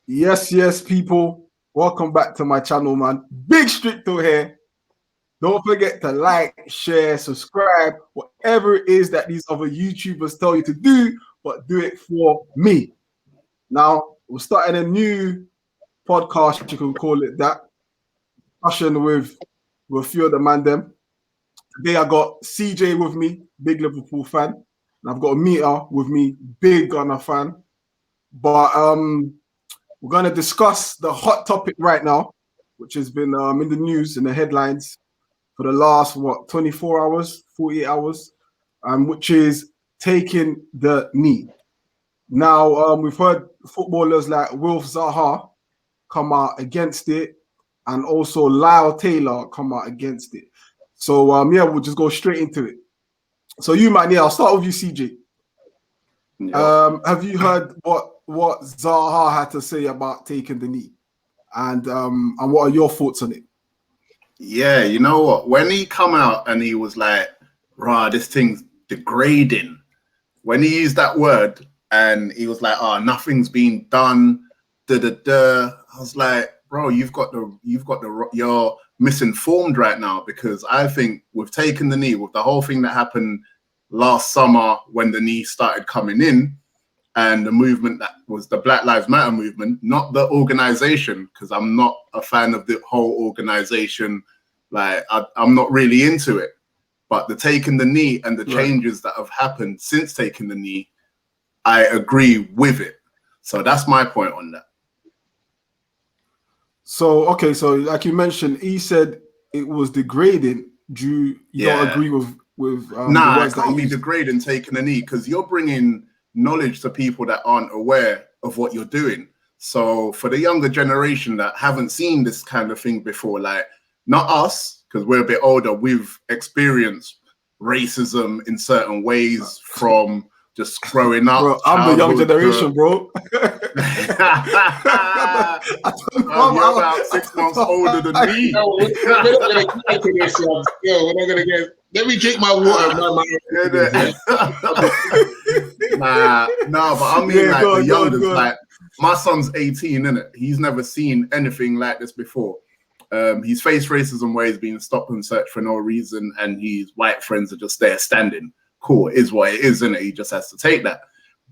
Yes, people. Welcome back to my channel, man. Big Stricto here. Don't forget to like, share, subscribe, whatever it is that these other YouTubers tell you to do, but do it for me. Now, we're starting a new podcast, you can call it that. Discussion with a few of the man them. Today I got CJ with me, big Liverpool fan. And I've got a meter with me, big Gunner fan. But we're going to discuss the hot topic right now, which has been in the news, in the headlines for the last, 24 hours, 48 hours, which is taking the knee. Now, we've heard footballers like Wilf Zaha come out against it, and also Lyle Taylor come out against it. So, we'll just go straight into it. So, I'll start with you, CJ. Yeah. Have you heard what Zaha had to say about taking the knee, and what are your thoughts on it? Yeah, you know what? When he come out and he was like, "Rah, this thing's degrading," when he used that word and he was like, "Oh, nothing's been done," I was like, "Bro, you're misinformed right now," because I think we've taken the knee with the whole thing that happened last summer when the knee started coming in. And the movement that was the Black Lives Matter movement, not the organization, because I'm not a fan of the whole organization. Like, I'm not really into it. But the taking the knee and the changes that have happened since taking the knee, I agree with it. So that's my point on that. So, okay, so like you mentioned, he said it was degrading. Do you don't agree with nah, it can't be degrading taking the knee, because you're bringing knowledge to people that aren't aware of what you're doing. So for the younger generation that haven't seen this kind of thing before, like, not us, because we're a bit older, we've experienced racism in certain ways from just growing up. Bro, I'm the young generation, bro. You're about 6 months older than me. No, we're not gonna get to this. We're not gonna get. Let me drink my water. Nah, but I mean, like, the youngest, like, my son's 18, innit? He's never seen anything like this before. He's faced racism where he's been stopped and searched for no reason, and his white friends are just there standing. Cool, it is what it is, innit? He just has to take that.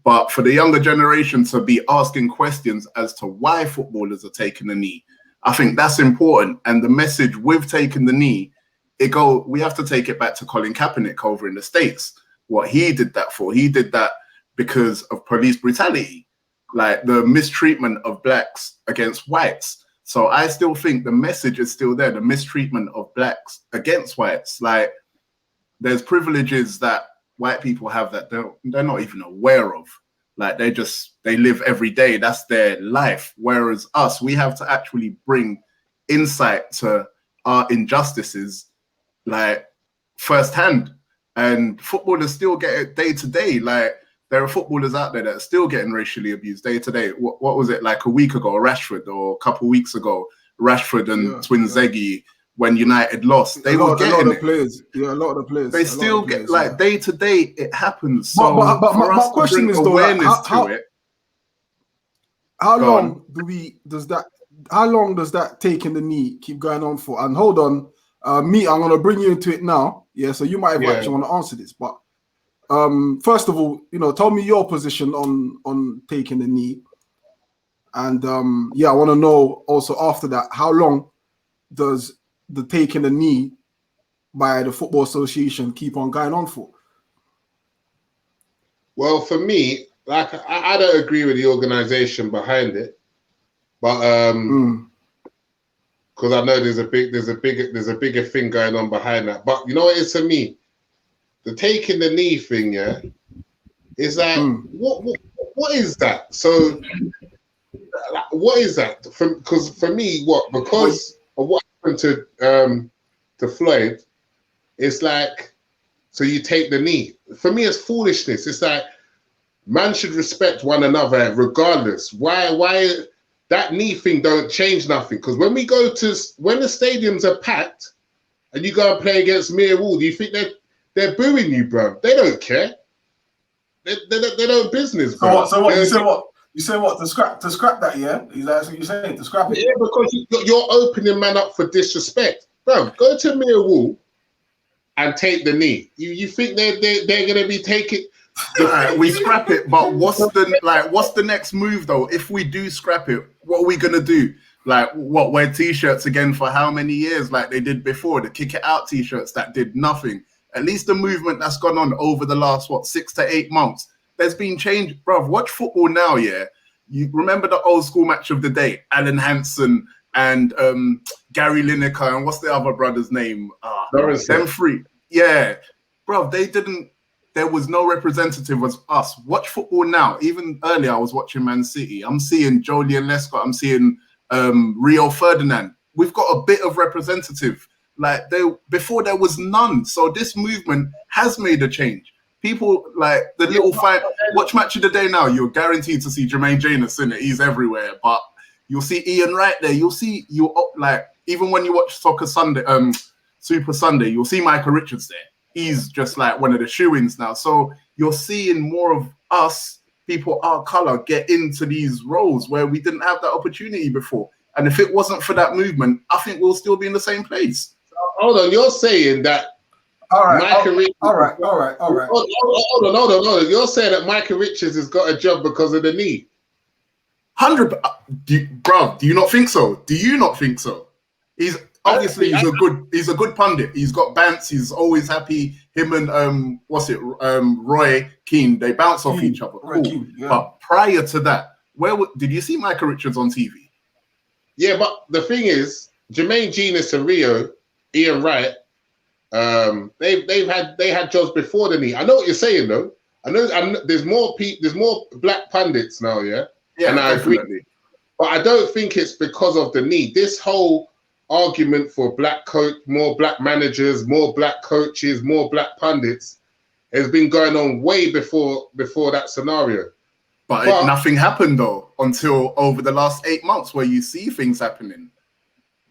But for the younger generation to be asking questions as to why footballers are taking the knee, I think that's important. And the message with taking the knee, we have to take it back to Colin Kaepernick over in the States. What he did that for, he did that because of police brutality, like the mistreatment of blacks against whites. So I still think the message is still there, the mistreatment of blacks against whites. Like, there's privileges that white people have that they're not even aware of. Like, they live every day. That's their life. Whereas us, we have to actually bring insight to our injustices, like, firsthand. And footballers still get it day to day. Like, there are footballers out there that are still getting racially abused day to day. What was it, like a week ago, Rashford, or a couple of weeks ago, Rashford and Twin Zegi, when United lost, they were getting a lot of the players. Yeah, a lot of the players. They still get, like, day to day, it happens. So but my question is, though, awareness to it. How long does that taking the knee keep going on for? And hold on, I'm gonna bring you into it now. Yeah, so you might have actually want to answer this, but first of all, tell me your position on taking the knee, and I want to know also after that, how long does the taking the knee by the Football Association keep on going on for? Well, for me, like, I don't agree with the organization behind it, but because I know there's a bigger thing going on behind that. But you know what it is to me? The taking the knee thing, is like, what is that? So, what is that? Because for me, because of what happened to Floyd, it's like, so you take the knee. For me, it's foolishness. It's like, man should respect one another regardless. Why that knee thing don't change nothing? Because when the stadiums are packed and you go and play against Millwall, do you think they're booing you, bro? They don't care. They don't business, bro. So what? You say what? You say what? To scrap that, yeah? Is that what you're saying? To scrap it? Yeah, because you're opening man up for disrespect. Bro, go to Millwall and take the knee. You think they're gonna be taking we scrap it, but what's the next move though? If we do scrap it, what are we gonna do? Like what, wear t-shirts again for how many years like they did before, the kick it out t-shirts that did nothing. At least the movement that's gone on over the last 6 to 8 months, there's been change. Bruv, watch football now, yeah. You remember the old school match of the day, Alan Hansen and Gary Lineker, and what's the other brother's name? Them three. Yeah. Bruv, they didn't. There was no representative as us. Watch football now. Even earlier, I was watching Man City. I'm seeing Joleon Lescott. I'm seeing Rio Ferdinand. We've got a bit of representative. Like before, there was none. So this movement has made a change. People like the little fight. Watch Match of the Day now. You're guaranteed to see Jermaine Janus in it. He's everywhere. But you'll see Ian Wright there. You'll see like even when you watch Soccer Sunday, Super Sunday, you'll see Michael Richards there. He's just like one of the shoo-ins now. So you're seeing more of us, people our color, get into these roles where we didn't have that opportunity before. And if it wasn't for that movement, I think we'll still be in the same place. Hold on, you're saying that all right. Hold on. You're saying that Michael Richards has got a job because of the knee. 100, bro. Do you not think so? Do you not think so? He's a good pundit. He's got bants. He's always happy. Him and Roy Keane. They bounce off each other. Cool. Keane, yeah. But prior to that, did you see Michael Richards on TV? Yeah, but the thing is, Jermaine Genius and Rio, Ian Wright, they had jobs before the knee. I know what you're saying though. I know there's more black pundits now, yeah. Yeah, and I definitely. agree. But I don't think it's because of the knee. This whole argument for more black managers, more black coaches, more black pundits has been going on way before that scenario. But nothing happened though until over the last 8 months where you see things happening.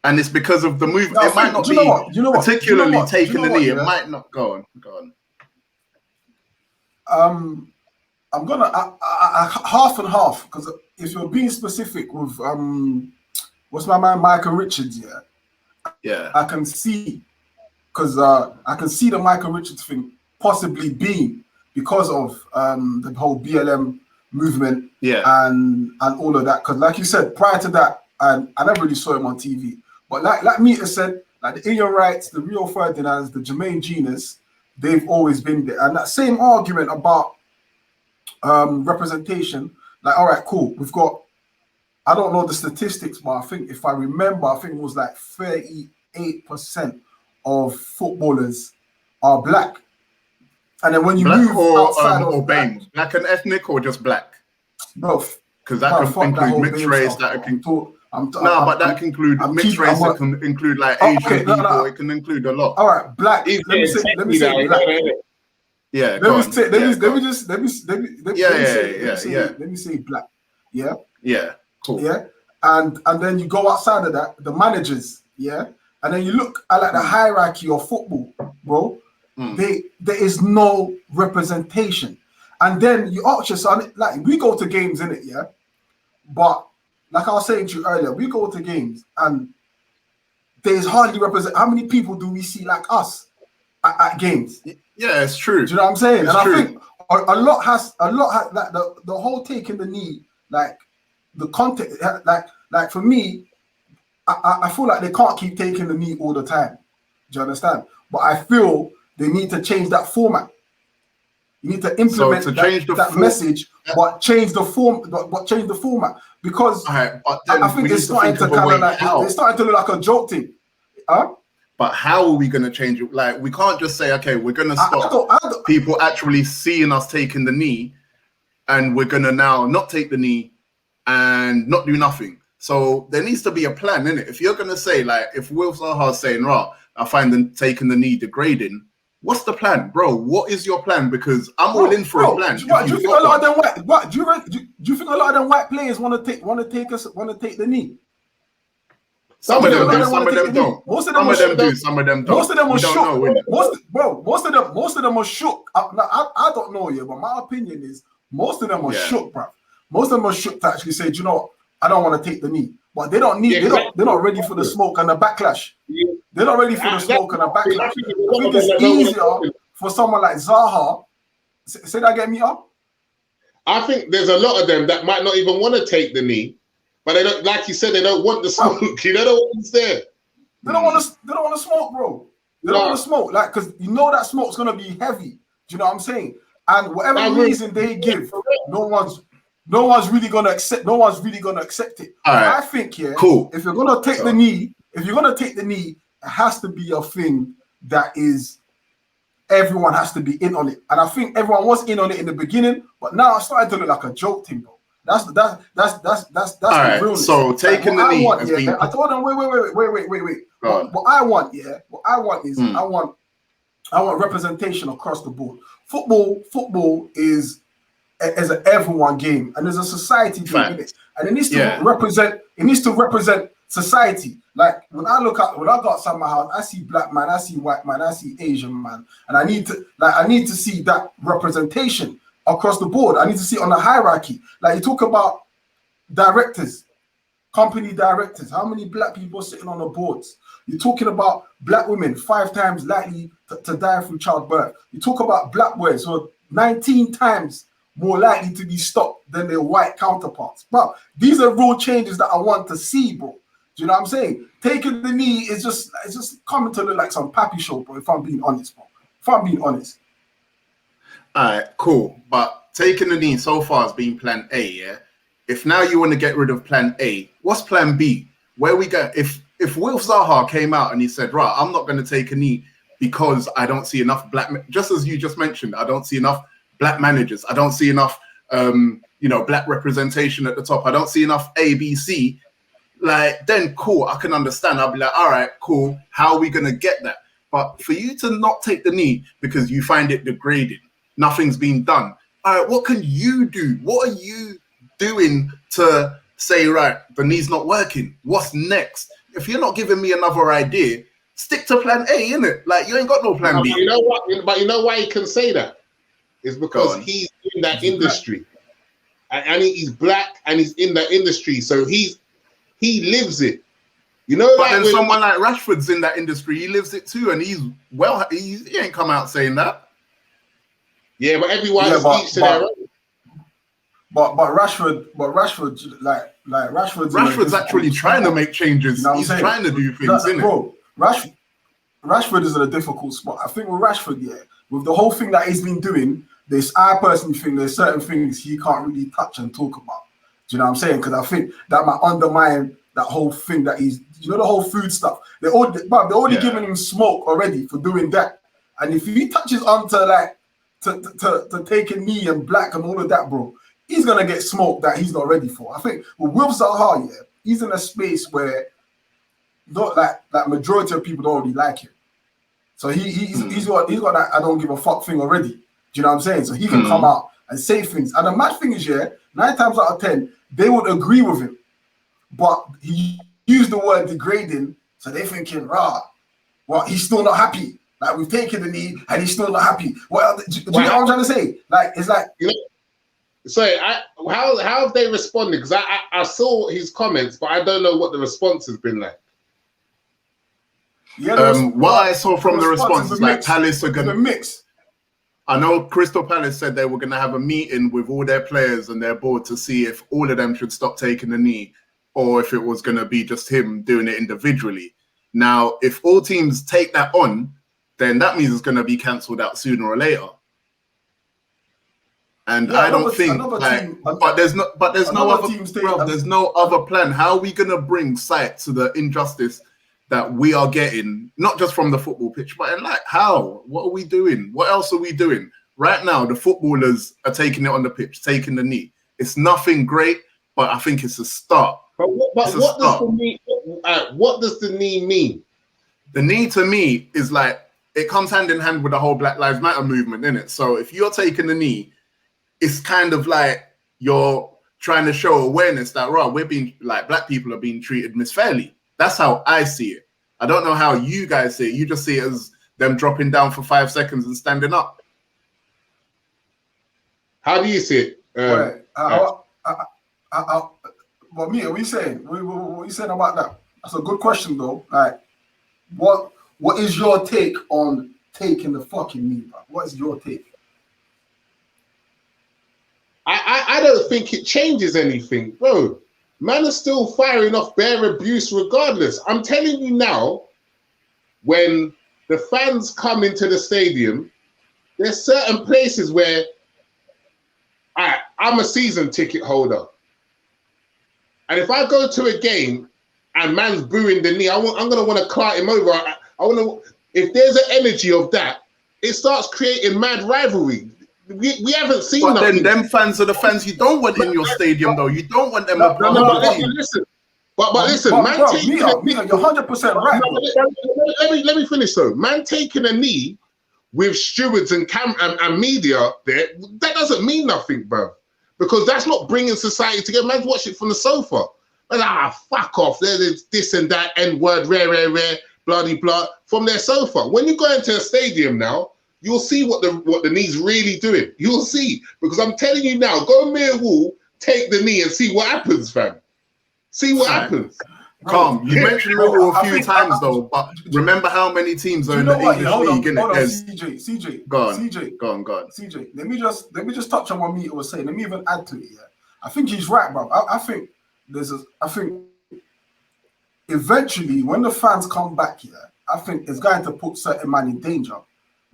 And it's because of the movement. No, it might not be particularly taking the knee. It might not go on. I'm gonna half and half, because if you're being specific with what's my man Michael Richards, yeah, I can see, because I can see the Michael Richards thing possibly being because of the whole BLM movement, and all of that. Because like you said, prior to that, I never really saw him on TV. But like Mita said, like the Ian Wrights, the Rio Ferdinands, the Jermaine Genius, they've always been there. And that same argument about representation, like, all right, cool, we've got, I don't know the statistics, but I think if I remember, I think it was like 38% of footballers are black. And then when you move outside of black and ethnic, or just black? Both. Because that can include mixed race, that can include mixed race, it can include like Asian people, it can include a lot. All right, black. Let me say black. Yeah, let me say black. Yeah. Yeah. Cool. Yeah. And then you go outside of that, the managers, yeah, and then you look at like the hierarchy of football, bro. There is no representation. And then you ask yourself, like, we go to games, innit, yeah? But like I was saying to you earlier, we go to games and there's hardly represent. How many people do we see like us at games? Yeah, it's true. Do you know what I'm saying? It's true. I think a lot has like the whole taking the knee, like the content, like for me, I feel like they can't keep taking the knee all the time. Do you understand? But I feel they need to change that format. You need to implement that message, but change the form, but change the format, because I think it's starting to kind of like it's starting to look like a joke thing. Huh? But how are we going to change it? Like, we can't just say, okay, we're going to stop people actually seeing us taking the knee, and we're going to now not take the knee and not do nothing. So there needs to be a plan, innit? If you're going to say, like, if Will Zaha's saying, I find them taking the knee degrading, what's the plan, bro? What is your plan? Because I'm all in for a plan. Do you think a lot of them do you think a lot of them white players want to take the knee? Some of them do, some of them don't. Most of them do, some of them don't. Most of them are shook. Most of them are shook. I don't know yet, but my opinion is most of them are shook, bro. most of them are shook to actually say, do you know what? I don't want to take the knee. But they don't need, they're not ready for the smoke and the backlash. Yeah. They're not ready for the smoke and the backlash. I think it's That don't easier wanna- for someone like Zaha. Say that again, me up. I think there's a lot of them that might not even want to take the knee, but they don't, like you said, they don't want the smoke. You know what's there. They don't want to. They don't want to smoke, bro. They don't want to smoke, like, because you know that smoke's gonna be heavy. Do you know what I'm saying? And whatever reason they give, no one's really gonna accept. No one's really gonna accept it. Right. I think, cool. If you're gonna take the knee, it has to be a thing that is. Everyone has to be in on it, and I think everyone was in on it in the beginning, but now it's starting to look like a joke thing, bro. That's the realness. So taking the knee has been. I told them, wait. What I want is I want representation across the board. Football is an everyone game, and there's a society thing in it, and it needs to represent. It needs to represent society. Like when I go outside my house, I see black man, I see white man, I see Asian man, and I need to see that representation across the board. I need to see it on the hierarchy. Like you talk about directors, company directors, how many black people sitting on the boards? You're talking about black women 5 times likely to die through childbirth. You talk about black boys who are 19 times more likely to be stopped than their white counterparts. Bro, these are real changes that I want to see, bro. Do you know what I'm saying? Taking the knee is just coming to look like some pappy show, bro, if I'm being honest, bro. If I'm being honest. All right, cool. But taking the knee so far has been plan A, yeah? If now you want to get rid of plan A, what's plan B? Where we go? If Will Zaha came out and he said, right, I'm not going to take a knee because I don't see enough just as you just mentioned, I don't see enough black managers. I don't see enough, black representation at the top. I don't see enough A, B, C. Like, then cool, I can understand. I'll be like, all right, cool. How are we going to get that? But for you to not take the knee because you find it degrading, nothing's been done. All right, what can you do? What are you doing to say, right, the knee's not working? What's next? If you're not giving me another idea, stick to plan A, innit? Like, you ain't got no plan B. You know what? But you know why he can say that? It's because he's in that industry. And he's black and he's in that industry. So he lives it, you know. But then someone like Rashford's in that industry, he lives it too, and he ain't come out saying that. Yeah, but everyone's each to their own. But Rashford, Rashford's actually trying to make changes. You know, he's trying to do things, isn't bro, it? Rashford is in a difficult spot. I think with Rashford, with the whole thing that he's been doing, I personally think there's certain things he can't really touch and talk about. Do you know what I'm saying? Because I think that might undermine that whole thing that he's, the whole food stuff. They're already giving him smoke already for doing that. And if he touches onto to take a knee and black and all of that, bro, he's gonna get smoke that he's not ready for. I think with Will Zaha, he's in a space where majority of people don't really like him. So he's got that I don't give a fuck thing already. Do you know what I'm saying? So he can come out and say things. And the mad thing is, 9 times out of 10, they would agree with him. But he used the word degrading, so they're thinking, well, he's still not happy. Like, we've taken the knee and he's still not happy. Well, do you know what I'm trying to say? Like, it's like, so how have they responded? Because I saw his comments, but I don't know what the response has been like. What I saw from the response is like Palace are gonna mix. I know Crystal Palace said they were gonna have a meeting with all their players and their board to see if all of them should stop taking the knee, or if it was gonna be just him doing it individually. Now, if all teams take that on, then that means it's gonna be cancelled out sooner or later. And I don't think, there's no other plan. How are we gonna bring sight to the injustice that we are getting, not just from the football pitch, but in how? What are we doing? What else are we doing? Right now, the footballers are taking it on the pitch, taking the knee. It's nothing great, but I think it's a start. But what does the knee mean? The knee to me is it comes hand in hand with the whole Black Lives Matter movement, innit? So if you're taking the knee, it's kind of like you're trying to show awareness that, we're being, black people are being treated misfairly. That's how I see it. I don't know how you guys see it. You just see it as them dropping down for 5 seconds and standing up. How do you see it? I But me, what are you saying? What are you saying about that? That's a good question, though. Like, what is your take on taking the fucking knee, bro? What is your take? I don't think it changes anything, bro. Man is still firing off bare abuse regardless. I'm telling you now, when the fans come into the stadium, there's certain places where I'm a season ticket holder. And if I go to a game and man's booing the knee, I'm going to want to cart him over. I want to. If there's an energy of that, it starts creating mad rivalry. We haven't seen but nothing. Then them fans are the fans you don't want in your stadium, though. You don't want them. But listen, man, Mia, you're 100% right. Let me finish though. Man taking a knee with stewards and media there, that doesn't mean nothing, bro. Because that's not bringing society together. Man's watching it from the sofa. Man, fuck off. There's this and that, N-word, rare, bloody blah, from their sofa. When you go into a stadium now, you'll see what the knee's really doing. You'll see. Because I'm telling you now, go Millwall, take the knee and see what happens, fam. See what happens. Calm. You mentioned Millwall a few times though, but remember how many teams are in the English league, hold on, CJ. Go on. CJ, let me just touch on what Mita was saying. Let me even add to it. Yeah, I think he's right, bro. I think eventually when the fans come back here, I think it's going to put certain man in danger.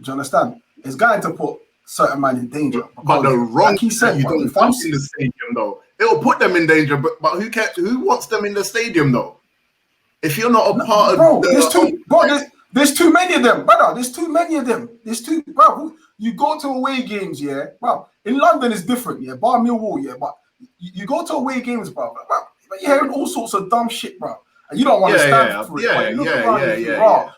Do you understand? It's going to put certain man in danger. But the wrong, like he said, you don't want in the stadium though. It'll put them in danger, but who cares? Who wants them in the stadium though? If you're not a part of there's too many of them, brother. There's too many of them. Bro. You go to away games, yeah, bro. In London it's different, yeah. Bar Millwall, yeah, but you go to away games, bro. You're hearing all sorts of dumb shit, bro. And you don't want to stand for it.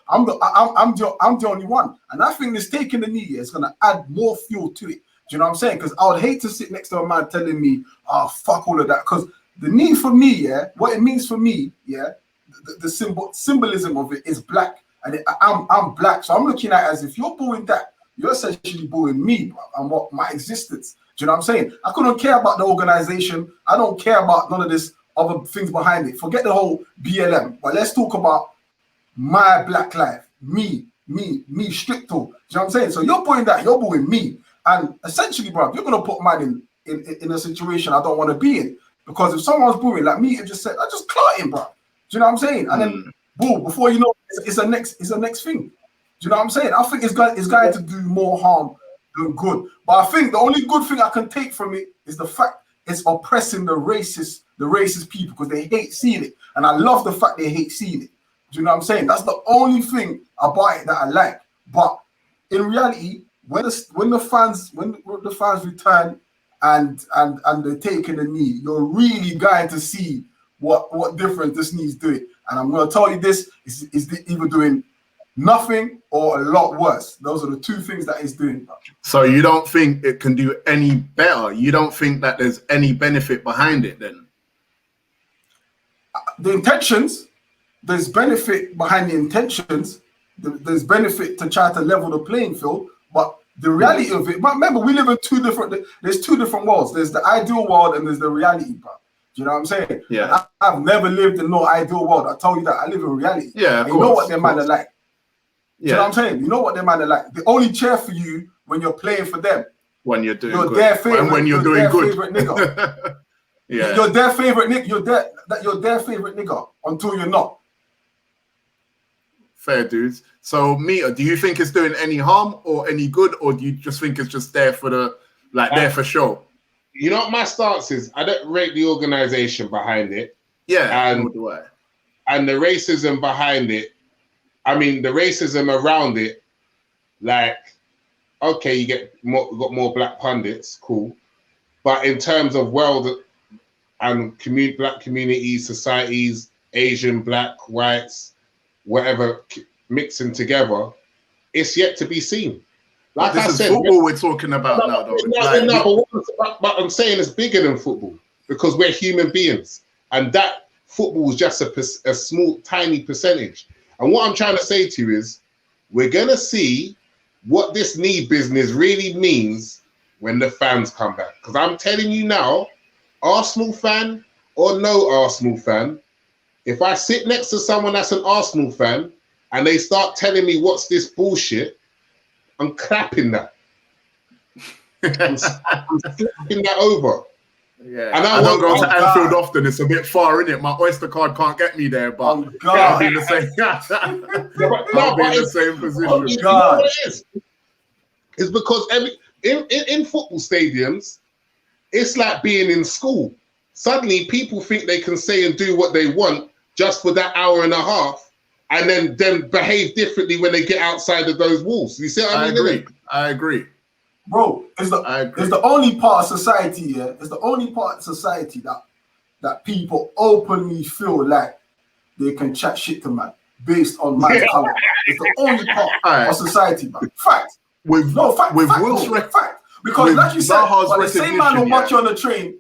I'm the only one. And I think this taking the knee is going to add more fuel to it. Do you know what I'm saying? Because I would hate to sit next to a man telling me, fuck all of that. Because the knee for me, yeah, what it means for me, yeah, the symbolism of it is black. And I'm black. So I'm looking at it as if you're booing that, you're essentially booing me, bro, and what my existence. Do you know what I'm saying? I couldn't care about the organization. I don't care about none of this other things behind it. Forget the whole BLM. But let's talk about my black life. Me, Stricto. Do you know what I'm saying? So you're putting that, you're booing me. And essentially, bro, you're going to put man in a situation I don't want to be in. Because if someone's booing, like me, it just said, I just clot him, bro. Do you know what I'm saying? And then, boom, before you know, it's a next thing. Do you know what I'm saying? I think it's going to do more harm than good. But I think the only good thing I can take from it is the fact it's oppressing the racist people because they hate seeing it. And I love the fact they hate seeing it. Do you know what I'm saying? That's the only thing about it that I like. But in reality, when the fans return and they're taking the knee, you're really going to see what difference this knee's doing. And I'm going to tell you this, is either doing nothing or a lot worse. Those are the two things that it's doing. So you don't think it can do any better? You don't think that there's any benefit behind it then? The intentions, there's benefit behind the intentions. There's benefit to try to level the playing field, but the reality of it, but remember, we live in there's two different worlds. There's the ideal world and there's the reality, bro. Do you know what I'm saying? Yeah. I've never lived in no ideal world. I tell you that. I live in reality. Yeah, you know what their man are like. Yeah. You know what I'm saying? You know what their man are like. They only cheer for you when you're playing for them. When you're doing you're good. Their favorite, and when you're doing good. Favorite nigga. Yeah. You're their favorite nigga. You're their favorite nigga until you're not. Fair dudes. So Mita, do you think it's doing any harm or any good, or do you just think it's just there for there for show? You know what my stance is? I don't rate the organization behind it. Yeah, and do I. And the racism behind it. I mean, the racism around it. Like, okay, you got more black pundits, cool. But in terms of world and black communities, societies, Asian, black, whites, whatever, mixing together, it's yet to be seen. Like this I is said, football we're talking about now, though. But I'm saying it's bigger than football because we're human beings, and that football is just a small, tiny percentage. And what I'm trying to say to you is, we're gonna see what this knee business really means when the fans come back. Because I'm telling you now, Arsenal fan or no Arsenal fan, if I sit next to someone that's an Arsenal fan and they start telling me what's this bullshit, I'm clapping that. I'm flipping that over. Yeah, and I don't go to Anfield God. often. It's a bit far, innit? My Oyster card can't get me there, but God. I'll be in the same. I'll be in the same position. You know what it is? It's because in football stadiums, it's like being in school. Suddenly, people think they can say and do what they want just for that hour and a half, and then behave differently when they get outside of those walls. You see what I mean? I agree. Bro, it's the only part of society, yeah. It's the only part of society that people openly feel like they can chat shit to man based on man's color. It's the only part of society, man. Fact. With Will's fact. Because like you said, but the same man will watch you on the train.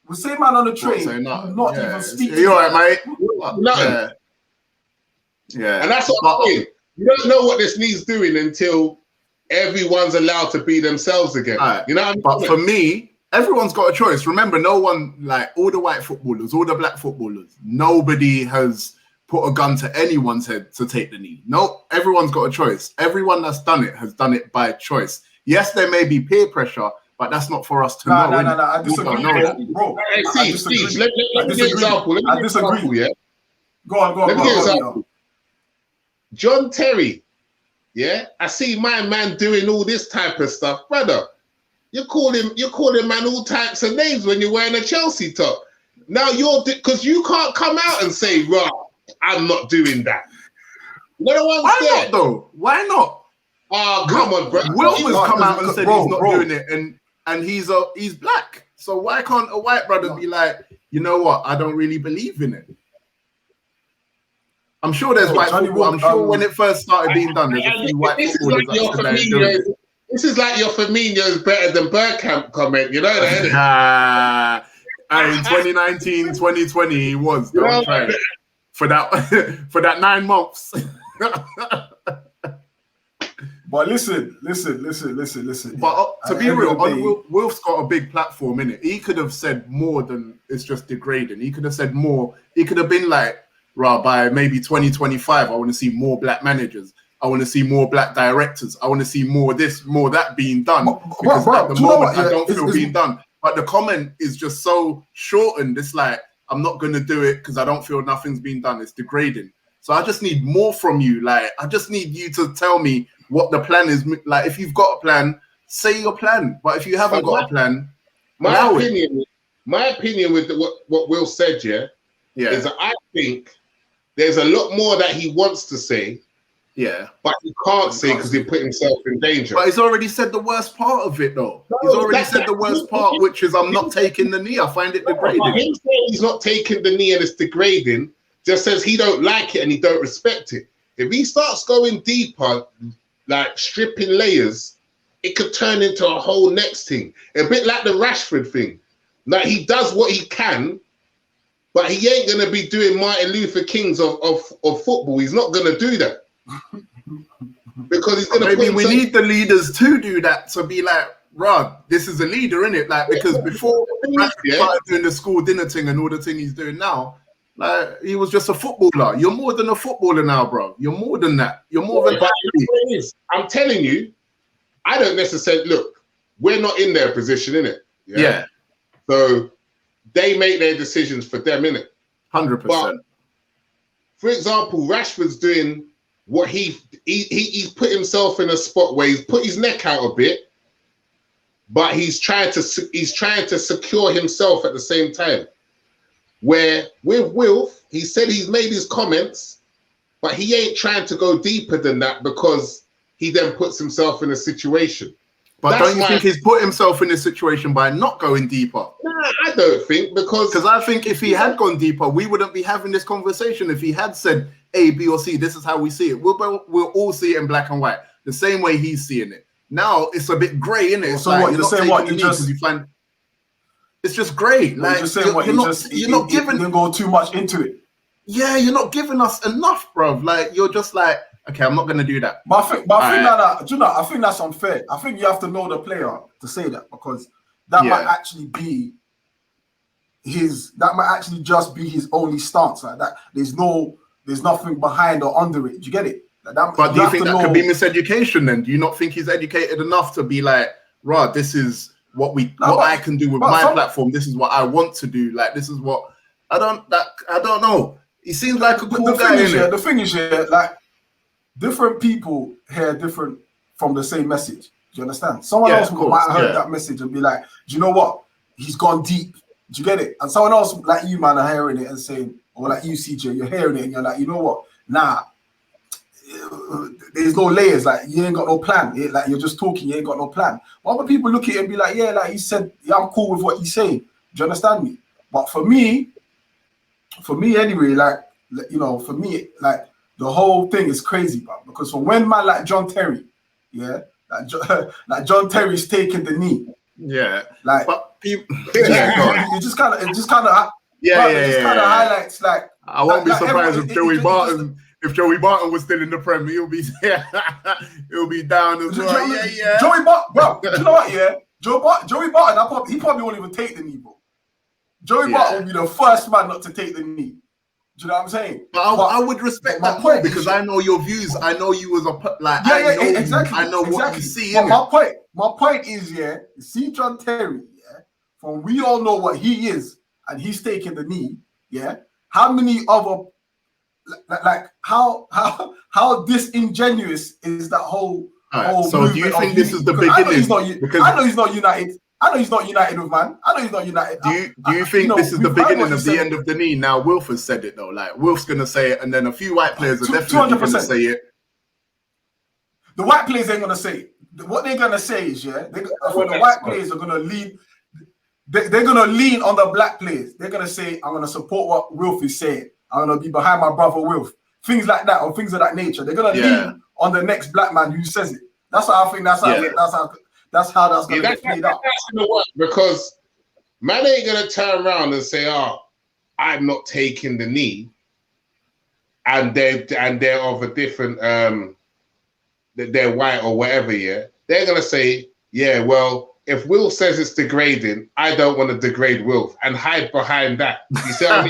The same man on the train will not even speak to you. You all right, mate? No. Yeah. And that's what I'm saying. You don't know what this needs doing until everyone's allowed to be themselves again. Right. You know what I mean? But for me, everyone's got a choice. Remember, no one, like all the white footballers, all the black footballers, nobody has put a gun to anyone's head to take the knee. No, everyone's got a choice. Everyone that's done it has done it by choice. Yes, there may be peer pressure, but that's not for us to know. No, I disagree, bro. Hey, Steve, let me give you an example. I disagree. Yeah? Go on. John Terry, yeah? I see my man doing all this type of stuff. Brother, you call him man all types of names when you're wearing a Chelsea top. Now because you can't come out and say, right, I'm not doing that. You know what I'm saying? Why not, though? Why not? Oh, come on, bro. Will has come out and said he's not doing it, and he's black. So why can't a white brother be like, you know what? I don't really believe in it. I'm sure there's white football. I'm sure when it first started being done, there's a few white footballers that said this is like your Firmino's better than Bergkamp comment. You know that, in 2019, 2020, he was. Don't try it. For that 9 months. But listen. But to be real, Wilf's got a big platform in it. He could have said more than it's just degrading. He could have said more. He could have been like, by maybe 2025, I want to see more black managers. I want to see more black directors. I want to see more this, more that being done. Because at the moment, I don't feel being done. But the comment is just so shortened. It's like, I'm not going to do it because I don't feel nothing's been done. It's degrading. So I just need more from you. Like, I just need you to tell me what the plan is. Like, if you've got a plan, say your plan. But if you haven't got a plan, my opinion with what Will said, is that I think there's a lot more that he wants to say, but he can't say because he put himself in danger. But he's already said the worst part of it, though. He's already said the worst part, which is I'm not taking the knee. I find it degrading. Him saying he's not taking the knee and it's degrading just says he don't like it and he don't respect it. If he starts going deeper, like stripping layers, it could turn into a whole next thing. A bit like the Rashford thing. Like, he does what he can, but he ain't going to be doing Martin Luther King's of football. He's not going to do that. Because he's going to maybe we need the leaders to do that, to be like, Rod, this is a leader, innit? Like, because before he started doing the school dinner thing and all the thing he's doing now, like, he was just a footballer. You're more than a footballer now, bro. You're more than that. You're more than that. I'm telling you, I don't necessarily look. We're not in their position, innit? Yeah. So they make their decisions for them, innit? 100%. But, for example, Rashford's doing what he's put himself in a spot where he's put his neck out a bit, but he's trying to secure himself at the same time. Where with Wilf, he said he's made his comments, but he ain't trying to go deeper than that because he then puts himself in a situation. But don't you think he's put himself in a situation by not going deeper? Nah, I don't think, because I think if he had gone deeper, we wouldn't be having this conversation. If he had said A, B, or C, this is how we see it. We'll all see it in black and white, the same way he's seeing it. Now it's a bit grey, isn't it? So like, what you're saying? What you just find it's just grey. Like, you're saying, what you're not giving. You go too much into it. Yeah, you're not giving us enough, bro. Like, you're just like, okay, I'm not gonna do that. But I think that, do you know, I think that's unfair. I think you have to know the player to say that, because that might actually be that might actually just be his only stance. Like that, there's nothing behind or under it. Do you get it? Like that, but do you think that could be miseducation then? Do you not think he's educated enough to be like, right, this is what I can do with my platform. This is what I want to do. Like, this is what I don't know. He seems like a cool guy. The thing is, like different people hear different from the same message. Do you understand? Someone else might have heard that message and be like, do you know what? He's gone deep. Do you get it? And someone else like you, man, are hearing it and saying, or like you, CJ, you're hearing it and you're like, you know what? Nah, there's no layers. Like, you ain't got no plan. Like, you're just talking, you ain't got no plan. But other people look at it and be like, yeah, like he said, yeah, I'm cool with what he's saying. Do you understand me? But for me anyway, like, you know, for me, like, the whole thing is crazy, bro. Because from when man like John Terry, like John Terry's taking the knee. Yeah. Like, but people, it just kind of highlights, like, I won't be surprised if Joey Barton. If Joey Barton was still in the Prem, he'll be down as well. Yeah. Joey Barton, bro. Do you know what? Yeah, Joey Barton. He probably won't even take the knee, bro. Joey Barton will be the first man not to take the knee. Do you know what I'm saying? But I would respect that more because I know your views. I know you as a exactly. I know what you see. But my point is, see John Terry, from we all know what he is, and he's taking the knee. Yeah, how many other like how disingenuous is that whole so do you think this is the beginning? I know he's not united. I know he's not united with man. I know he's not united. Do you think this is the beginning of the end of the knee? Now Wilf has said it though. Like Wilf's gonna say it, and then a few white players are definitely gonna say it. The white players ain't gonna say it. What they're gonna say is, I think the white players are gonna lean. They're gonna lean on the black players. They're gonna say, "I'm gonna support what Wilf is saying. I'm gonna be behind my brother Wilf." Things like that, or things of that nature. They're gonna lean on the next black man who says it. That's how I think. That's how that's gonna get played out. That's gonna work because man ain't gonna turn around and say, "Oh, I'm not taking the knee," and they're of a different they're white or whatever. Yeah, they're gonna say, "Yeah, well, if Will says it's degrading, I don't want to degrade Will," and hide behind that. You see what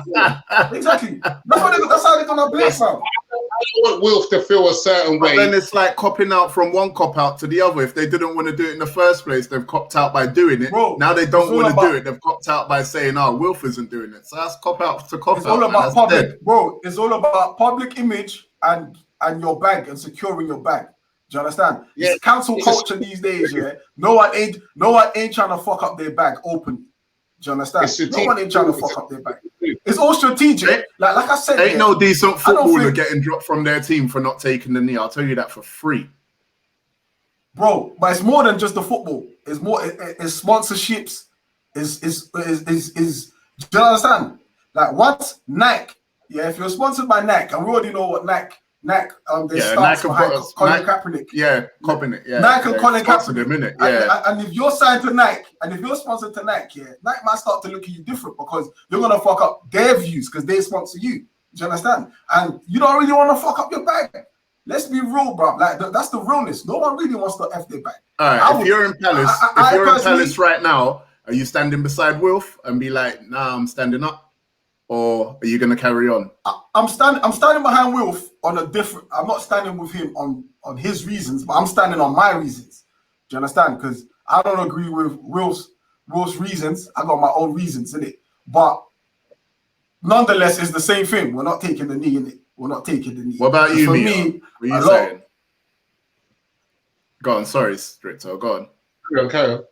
I mean? Exactly. That's how they're gonna play, fam. I don't want Wilf to feel a certain way. Then it's like copping out from one cop out to the other. If they didn't want to do it in the first place, they've copped out by doing it. Bro, now they don't want to do it. They've copped out by saying, "Oh, Wilf isn't doing it." So that's cop out to cop out. It's all about public, bro. It's all about public image and your bag and securing your bag. Do you understand? Yeah. It's cancel culture these days. Yeah, no one ain't trying to fuck up their bag openly. Do you understand? No one ain't trying to fuck up their bag. It's all strategic. Like I said, ain't no decent footballer getting dropped from their team for not taking the knee. I'll tell you that for free, bro. But it's more than just the football. It's more. It's sponsorships. Is do you understand? Like what Nike? Yeah, if you're sponsored by Nike, and we already know what Nike. They start behind Colin Kaepernick. Yeah, Kaepernick. Yeah, Nike and Colin Kaepernick. And if you're signed to Nike, and if you're sponsored to Nike, Nike might start to look at you different because you're gonna fuck up their views because they sponsor you. Do you understand? And you don't really want to fuck up your bag. Let's be real, bro. Like that's the realness. No one really wants to f their bag. All right. If you're in Palace right now, are you standing beside Wilf and be like, "Nah, I'm standing up"? Or are you going to carry on? I'm standing behind Wilf on a different. I'm not standing with him on his reasons, but I'm standing on my reasons. Do you understand? Because I don't agree with Wilf's reasons. I got my own reasons in it. But nonetheless, it's the same thing. We're not taking the knee in it. We're not taking the knee. What about you, Mia? What are you saying? Go on. Sorry, Stricto. Go on. Carry on.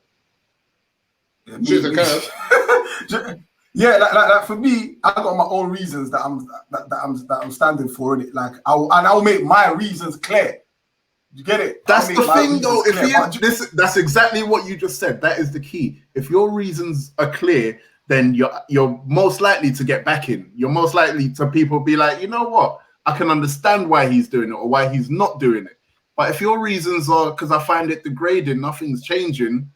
Yeah, like for me, I got my own reasons that I'm standing for in it. Like I'll make my reasons clear. You get it? That's the thing, though. That's exactly what you just said. That is the key. If your reasons are clear, then you're most likely to get back in. You're most likely to people be like, you know what? I can understand why he's doing it or why he's not doing it. But if your reasons are because I find it degrading, nothing's changing.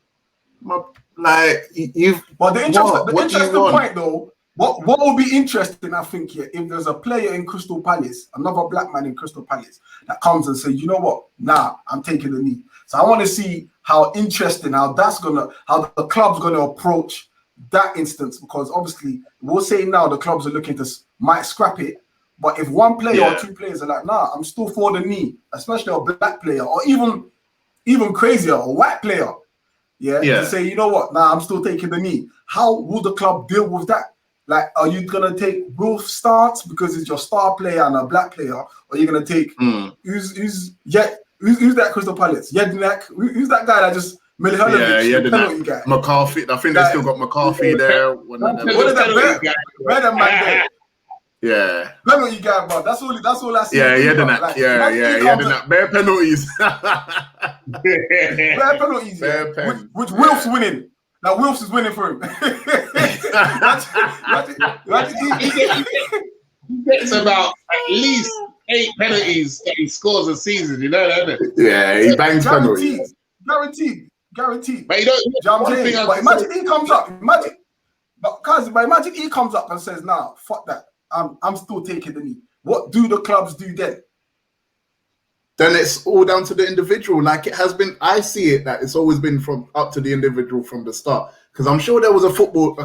Like you've. But the interesting point, though, what will be interesting, I think, if there's a player in Crystal Palace, another black man in Crystal Palace, that comes and says, you know what, nah, I'm taking the knee. So I want to see how the club's gonna approach that instance, because obviously we'll say now the clubs are looking to might scrap it. But if one player or two players are like, nah, I'm still for the knee, especially a black player or even crazier, a white player, to say, you know what, nah, I'm still taking the knee. How will the club deal with that? Like, are you gonna take Wolf's stance because it's your star player and a black player, or are you gonna take who's that Crystal Palace? Yednak, who's that guy that just Milhanovic, the penalty guy? McCarthy. I think they still got McCarthy there. What is that? Better man there. Yeah. Penalty guy, bro. That's all I see. Yeah, Yednak. Bare penalties. Bare penalties. Which Wilf's winning. Now Wilfs is winning for him. He gets about at least 8 penalties that he scores a season. You know that, isn't it? Yeah, he bangs penalties. Guaranteed. But you don't. But imagine he comes up. Imagine he comes up and says, "Nah, fuck that. I'm still taking the knee." What do the clubs do then? Then it's all down to the individual. Like it has been, I see it that it's always been from up to the individual from the start. Because I'm sure there was a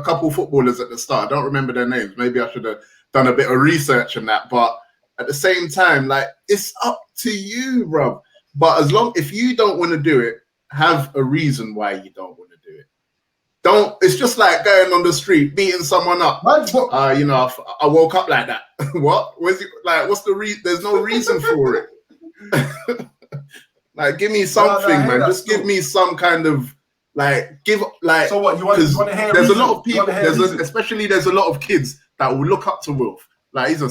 couple footballers at the start. I don't remember their names. Maybe I should have done a bit of research on that. But at the same time, like it's up to you, bro. But if you don't want to do it, have a reason why you don't want to do it. It's just like going on the street, beating someone up. I woke up like that. What? What's the reason? There's no reason for it. Like, give me something, man. Just give me some kind of So what you want to hear? There's a lot of people. There's a lot of kids that will look up to Wilf. Like he's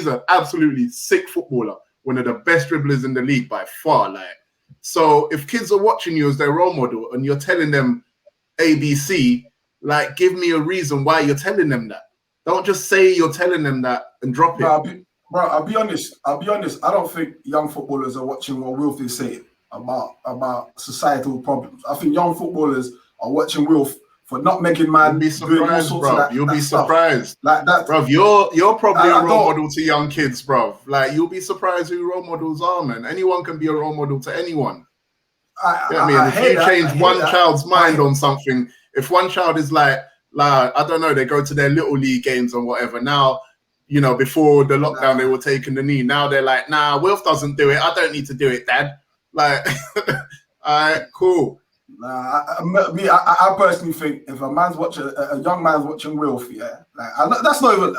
an absolutely sick footballer, one of the best dribblers in the league by far. Like, so if kids are watching you as their role model and you're telling them ABC, like, give me a reason why you're telling them that. Don't just say you're telling them that and drop it. Bro, I'll be honest. I don't think young footballers are watching what Wilf is saying about societal problems. I think young footballers are watching Wilf for not making man. You'll be surprised, bro. You'll be surprised. Like that, bro. You're probably a role model to young kids, bro. Like, you'll be surprised who role models are, man. Anyone can be a role model to anyone. If you change one child's mind on something, if one child is like I don't know, they go to their little league games or whatever. Now, before the lockdown, they were taking the knee. Now they're like, nah, Wilf doesn't do it. I don't need to do it, Dad. Like, all right, cool. I personally think if a young man's watching Wilf, that's not even,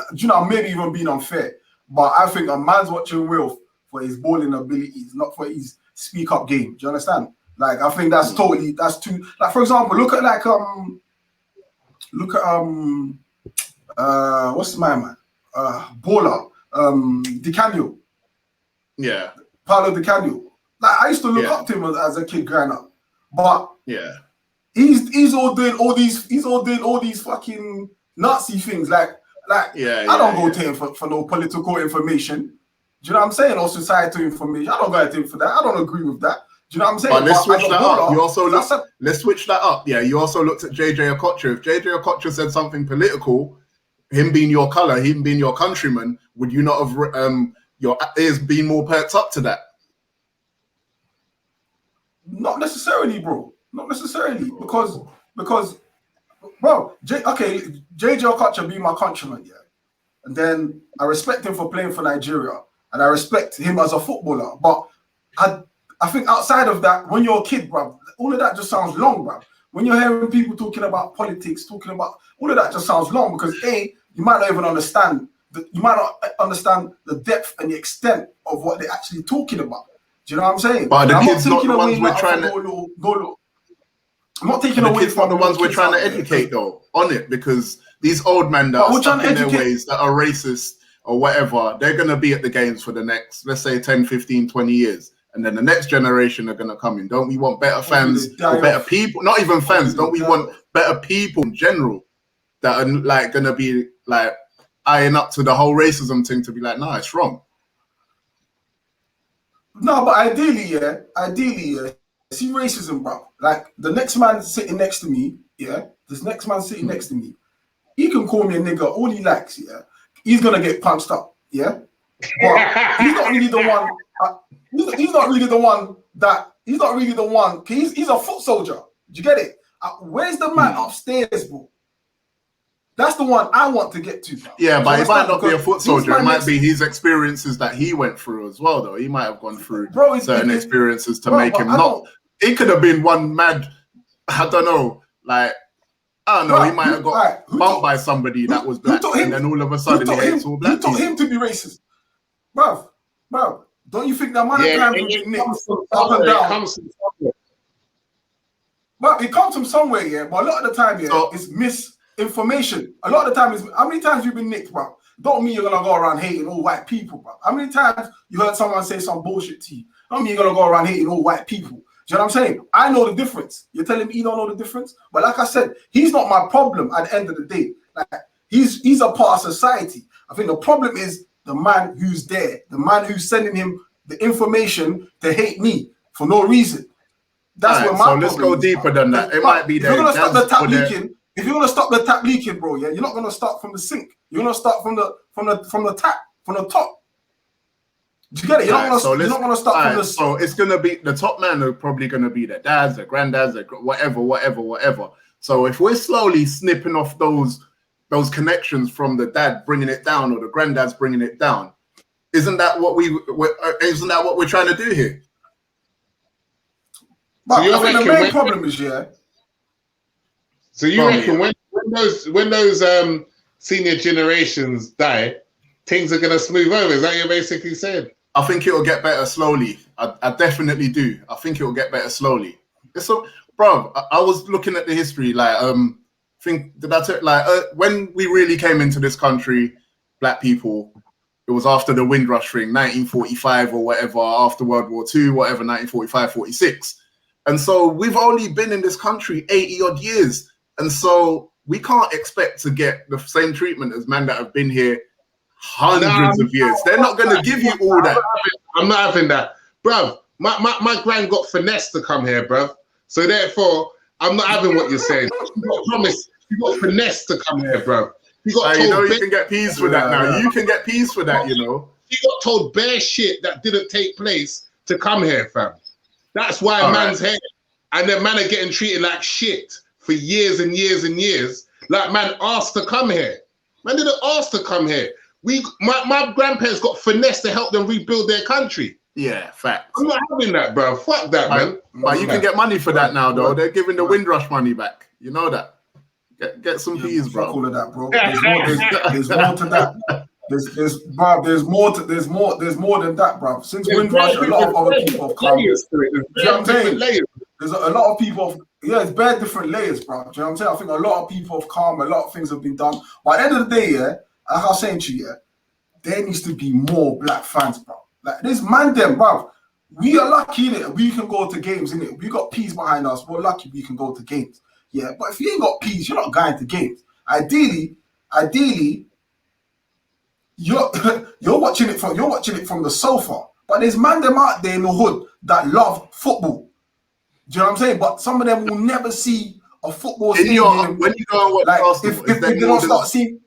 maybe even being unfair, but I think a man's watching Wilf for his balling abilities, not for his speak up game. Do you understand? Like, I think that's too. Like, for example, look at what's my man? Baller, Di Canio. Yeah. Paolo Di Canio. Like, I used to look up to him as a kid growing up. But he's all doing all these fucking Nazi things. I don't go to him for no political information. Do you know what I'm saying? Or societal information. I don't go to him for that. I don't agree with that. Do you know what I'm saying? But let's switch that up. Let's switch that up. Yeah, you also looked at JJ Okocha. If JJ Okocha said something political, him being your color, him being your countryman, would you not have your ears been more perked up to that? Not necessarily, bro. Not necessarily, because bro, JJ Okocha be my countryman, and then I respect him for playing for Nigeria, and I respect him as a footballer. But I think outside of that, when you're a kid, bro, all of that just sounds long, bro. When you're hearing people talking about politics, talking about all of that just sounds long, because you might not even understand. You might not understand the depth and the extent of what they're actually talking about. Do you know what I'm saying? But the kids not the ones we're trying to. I'm not taking away from the ones we're trying to educate though on it, because these old men that are stuck in their ways, that are racist or whatever, they're going to be at the games for the next, let's say 10, 15, 20 years. And then the next generation are going to come in. Don't we want better fans or better people? Not even fans. Don't we want better people in general that are like going to be like eyeing up to the whole racism thing to be like, nah, it's wrong. No, but ideally, see racism, bro. Like, the next man sitting next to me, this next man sitting next to me, he can call me a nigger all he likes, he's gonna get punched up, but he's not really the one. He's not really the one that. He's not really the one. He's a foot soldier. Do you get it? Where's the man upstairs, bro? That's the one I want to get to. Bro. Yeah, but it might not be a foot soldier. It might be his experiences that he went through as well, though. He might have gone through certain experiences to make him not. It could have been one mad, I don't know, like, I don't know, he might have got bumped by somebody that was black, and then all of a sudden he hates all black people. Who taught him to be racist? Bro, don't you think that man of would be nicked up and down? But it comes from somewhere, yeah. But a lot of the time, yeah, it's misinformation. A lot of the time, is how many times you've been nicked, bro? Don't mean you're gonna go around hating all white people, bro. How many times you heard someone say some bullshit to you? Don't mean you're gonna go around hating all white people. Do you know what I'm saying? I know the difference. You're telling me you don't know the difference? But like I said, he's not my problem at the end of the day. Like he's a part of society. I think the problem is the man who's there, the man who's sending him the information to hate me for no reason. That's what my problem is. So let's go deeper than that. It might be if you're gonna stop the tap leaking, if you're gonna stop the tap leaking, bro, yeah, you're not gonna start from the sink. You're gonna start from the tap, from the top. Do you get it? You're not gonna start from the. So it's gonna be the top man are probably gonna be the dads, the granddads, the whatever. So if we're slowly snipping off those connections from the dad bringing it down or the granddad's bringing it down, isn't that what we're trying to do here? But so I think the main problem is So you reckon when those senior generations die, things are gonna smooth over? Is that what you're basically saying? I think it will get better slowly. I definitely do. I think it will get better slowly. Bro, I was looking at the history. Like, when we really came into this country, black people, it was after the Windrush thing, 1945 or whatever, after World War II, whatever, 1945, 46. And so we've only been in this country 80 odd years. And so we can't expect to get the same treatment as men that have been here hundreds of years. They're not going to give you all that. I'm not having that. Bruv, my grand got finessed to come here, bruv. So therefore, I'm not having what you're saying. You got finessed to come here, bruv. You got told you can get peas for that now. You can get peas for that, you know. You got told bare shit that didn't take place to come here, fam. That's why man's here. And then man are getting treated like shit for years and years and years. Like man asked to come here. Man didn't ask to come here. My grandparents got finessed to help them rebuild their country. Yeah, fact. I'm not having that, bro. Fuck that, man. But you can get money for that now, though. They're giving the Windrush money back. You know that. Get some peas, bro. All of that, bro. There's more to that. There's more than that, bro. Since Windrush, a lot of other people have come. You know what I'm saying? There's a lot of people. It's bare different layers, bro. Do you know what I'm saying? I think a lot of people have come. A lot of things have been done. But at the end of the day, like I was saying to you, there needs to be more black fans, bro. Like this man, them, bro. We are lucky in it. We can go to games in it. We got peas behind us. We're lucky we can go to games. Yeah, but if you ain't got peas, you're not going to games. Ideally, you're watching it from the sofa. But there's man them out there in the hood that love football. Do you know what I'm saying? But some of them will never see a football stadium. When you go and watch Arsenal, if they don't start seeing.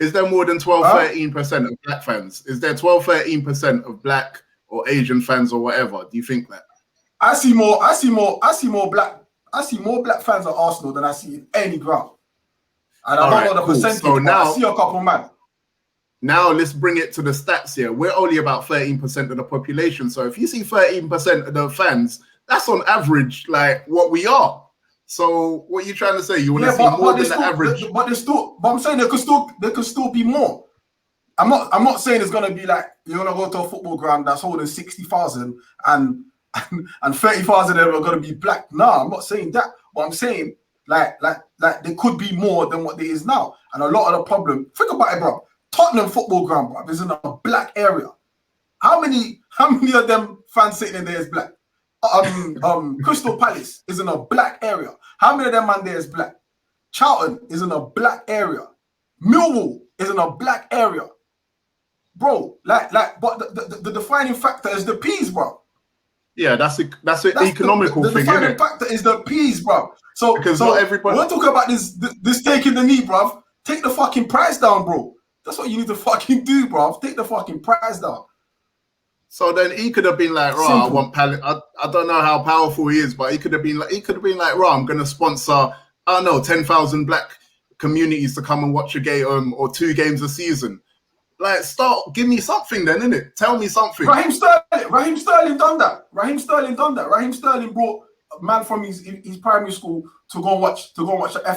Is there more than 12-13% of black fans? Is there 12-13% of black or Asian fans or whatever? Do you think that? I see more black fans at Arsenal than I see in any ground. And I don't know the percentage, so now, I see a couple, man. Now let's bring it to the stats here. We're only about 13% of the population. So if you see 13% of the fans, that's on average like what we are. So what are you trying to say? You want to see more than the average? But I'm saying there could still be more. I'm not saying it's gonna be like you're gonna go to a football ground that's holding 60,000 and 30,000 of them are gonna be black. No, I'm not saying that. But I'm saying like there could be more than what there is now. And a lot of the problem, think about it, bro. Tottenham football ground, bro, is in a black area. How many of them fans sitting in there is black? Crystal Palace is in a black area. How many of them man there is black? Charlton is in a black area. Millwall is in a black area. Bro, but the defining factor is the peas, bro. Yeah, that's an economical thing, the defining factor is the peas, bro. So not everybody. We're talking about this taking the knee, bro. Take the fucking price down, bro. That's what you need to fucking do, bro. Take the fucking price down. So then he could have been like, "Right, I want pallet." I don't know how powerful he is, but he could have been like, "Right, I'm gonna sponsor, I don't know, 10,000 black communities to come and watch a game or 2 games a season. Like, give me something then, innit? Tell me something. Raheem Sterling done that. Raheem Sterling brought a man from his primary school to go and watch the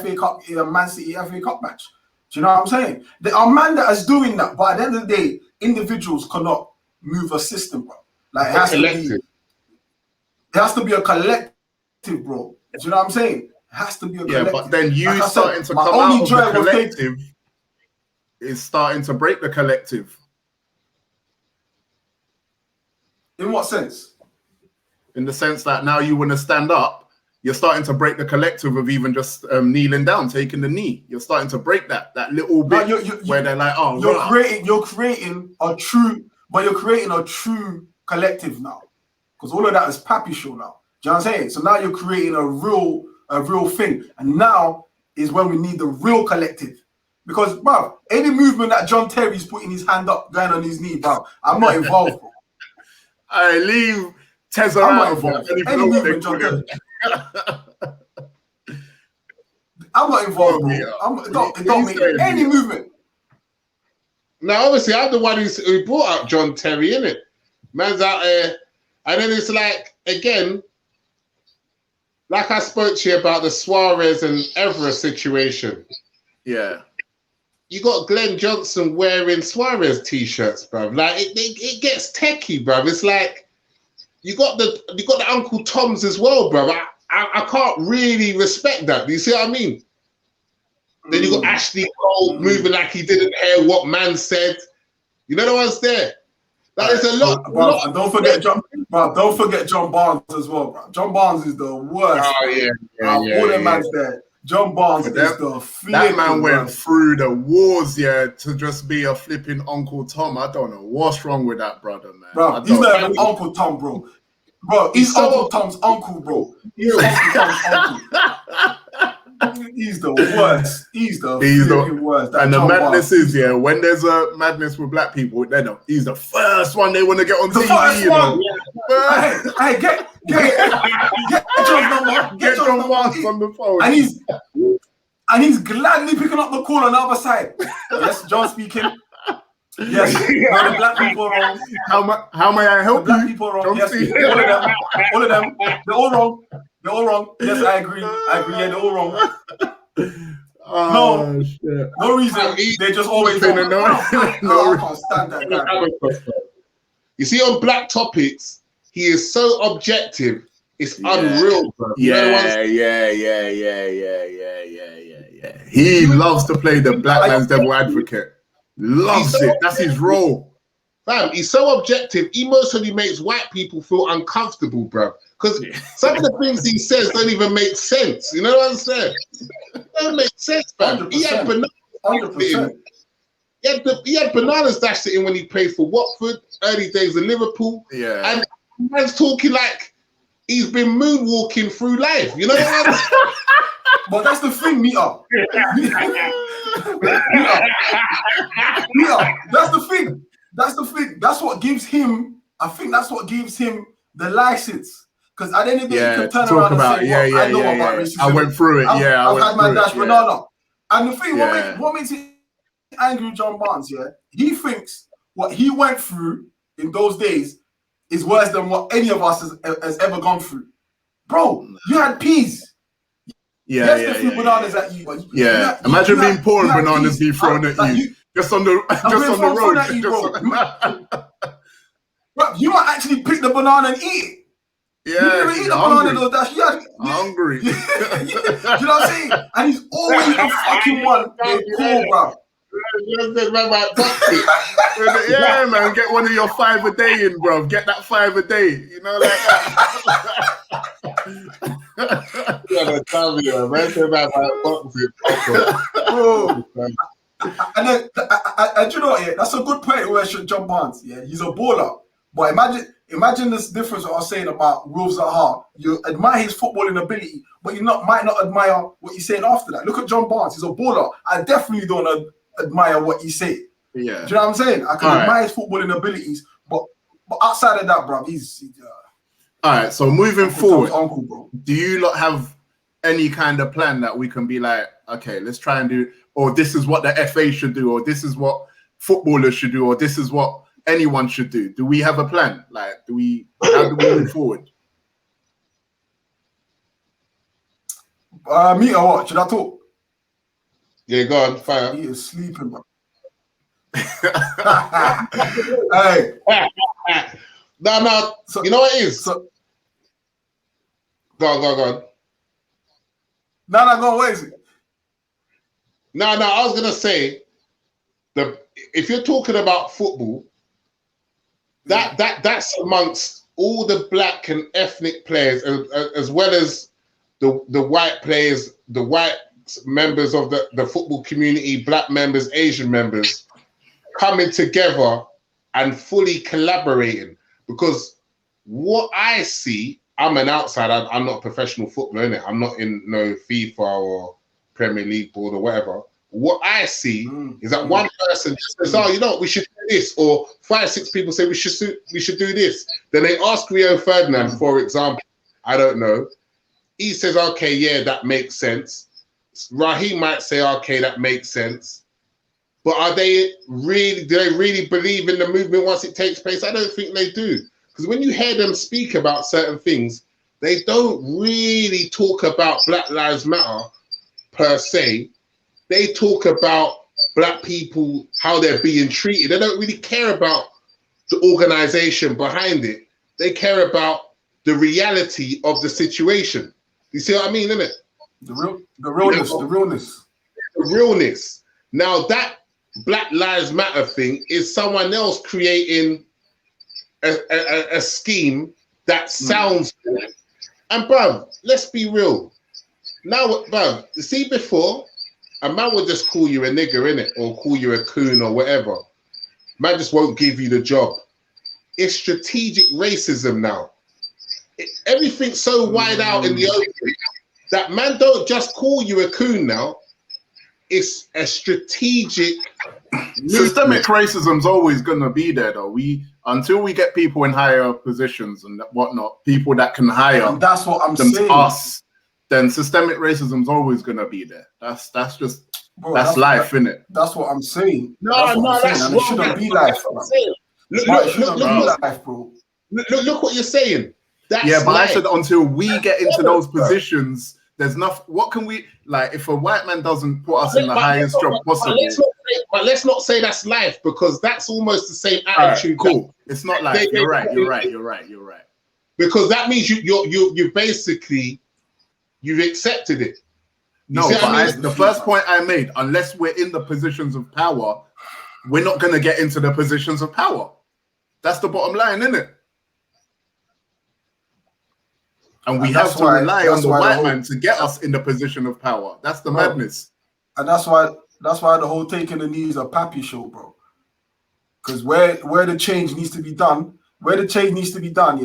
FA Cup, Man City FA Cup match. Do you know what I'm saying? There are man that is doing that, but at the end of the day, individuals cannot move a system, bro. Like, it has to be a collective, bro. Do you know what I'm saying? It has to be a collective. Yeah, but then you starting to come out of the collective is starting to break the collective. In what sense? In the sense that now you want to stand up, you're starting to break the collective of even just kneeling down, taking the knee. You're starting to break that little bit where they're like, oh, you're creating a true collective now, because all of that is pappy show now. Do you know what I'm saying? So now you're creating a real thing, and now is when we need the real collective. Because, bro, any movement that John Terry's putting his hand up, going on his knee, bro, I'm not involved, bro. I leave Tez around. Any movement, John Terry. I'm not involved, bro. It don't make any movement. Now, obviously, I'm the one who brought up John Terry, innit? Man's out there. And then it's like, again, like I spoke to you about the Suarez and Evra situation. Yeah. You got Glenn Johnson wearing Suarez t-shirts, bruv. Like it gets techie, bruv. It's like you got the Uncle Toms as well, bruv. I can't really respect that. Do you see what I mean? Then you got Ashley Cole moving like he didn't hear what man said. You know the ones there. That is a lot. And don't forget John Barnes as well, bro. John Barnes is the worst. Oh yeah. All the man's there. John Barnes is the flipping. That man went through the wars, to just be a flipping Uncle Tom. I don't know what's wrong with that brother, man. Bro, he's not even Uncle Tom, bro. Bro, he's Uncle Tom's uncle, bro. He's Uncle Tom's uncle. He's the worst. He's the worst. And the madness is, when there's a madness with black people, he's the first one they want to get on TV. First one. Hey, get John's number. Get John's number on the phone. And he's gladly picking up the call on the other side. Yes, John speaking. Yes, the black people are wrong. How may I help the black you? people are wrong. Yes, all of them. They're all wrong. Yes, I agree. Yeah, they're all wrong. Oh, shit. No reason. They're just always wrong. No, I can't stand that guy. You see, on Black Topics, he is so objective. It's unreal, bro. Yeah. He loves to play the black man's devil advocate. Loves it. That's his role. Fam, he's so objective. He mostly makes white people feel uncomfortable, bro. Because some of the things he says don't even make sense. You know what I'm saying? It don't make sense, fam. He had bananas. 100%. He had bananas dashed it in when he played for Watford, early days of Liverpool. Yeah. And man's talking like he's been moonwalking through life. You know what I'm saying? But that's the thing, Mita. That's the thing. That's what gives him. I think that's what gives him the license. Because at the end of the day, you can turn around and say, I know about racism. I went through it. I've had my dash banana. And the thing, what makes it angry with John Barnes, he thinks what he went through in those days is worse than what any of us has ever gone through. Bro, you had peas. Bananas at you. But imagine being poor and bananas being thrown at you. Just on the road. Bro, you might actually pick the banana and eat it. Yeah, you never eat the banana though. Hungry. You know what I'm saying? And he's always the fucking one. Cool, bro. Yeah, man, get one of your 5 a day in, bro. Get that 5 a day, you know, like that. Yeah, tell me, man. And you know what? That's a good point where John Barnes. Yeah, he's a baller. But imagine this difference what I was saying about Wolves Zaha. You admire his footballing ability, but you might not admire what he's saying after that. Look at John Barnes. He's a baller. I definitely don't admire what he say. Yeah. Do you know what I'm saying? I can admire his footballing abilities, but outside of that, bro, he's all right. So moving forward, uncle, bro. Do you lot have any kind of plan that we can be like, okay, let's try and do, or this is what the FA should do, or this is what footballers should do, or this is what anyone should do? Do we have a plan? Like, how do we move forward? Me or what? Should I talk? Yeah, go on, fire. He is sleeping, bro. Hey. No. So, you know what it is? Go on. No, go on. What is it? No. I was gonna say, if you're talking about football, that's amongst all the black and ethnic players, as well as the white players, the white members of the football community, black members, Asian members, coming together and fully collaborating. Because what I see, I'm an outsider. I'm not a professional footballer, innit? I'm not in no FIFA or Premier League board or whatever. What I see is that one person just says, "Oh, you know what, we should do this," or 5-6 people say we should do this. Then they ask Rio Ferdinand, for example. I don't know. He says, "Okay, yeah, that makes sense." Raheem might say, "Okay, that makes sense." But do they really believe in the movement once it takes place? I don't think they do. Because when you hear them speak about certain things, they don't really talk about Black Lives Matter per se. They talk about black people, how they're being treated. They don't really care about the organization behind it. They care about the reality of the situation. You see what I mean, innit? The realness. The realness. Now that Black Lives Matter thing is someone else creating a scheme that sounds good. And bruv, let's be real. Now, bruv, see, before, a man would just call you a nigger, innit? Or call you a coon or whatever. Man just won't give you the job. It's strategic racism now. Everything's so wide out in the open that man don't just call you a coon now. It's a strategic systemic racism's always gonna be there though. Until we get people in higher positions and whatnot, people that can hire and that's what I'm saying. Us, then systemic racism's always gonna be there. That's just Bro, that's life, innit? That's what I'm saying. No, that's wrong. It shouldn't be life, bro. Look what you're saying. That's yeah, but life. I said until we get into those positions, there's nothing. What can we like? If a white man doesn't put us in the highest job possible, let's not say that's life, because that's almost the same attitude. Right, cool. It's not life. You're right. Because that means you basically you've accepted it. No, but the first point I made, unless we're in the positions of power, we're not going to get into the positions of power. That's the bottom line, isn't it? And we have to rely on the white man to get us in the position of power. That's the madness. And that's why the whole taking the knee is a pappy show, bro. Because where the change needs to be done, yeah,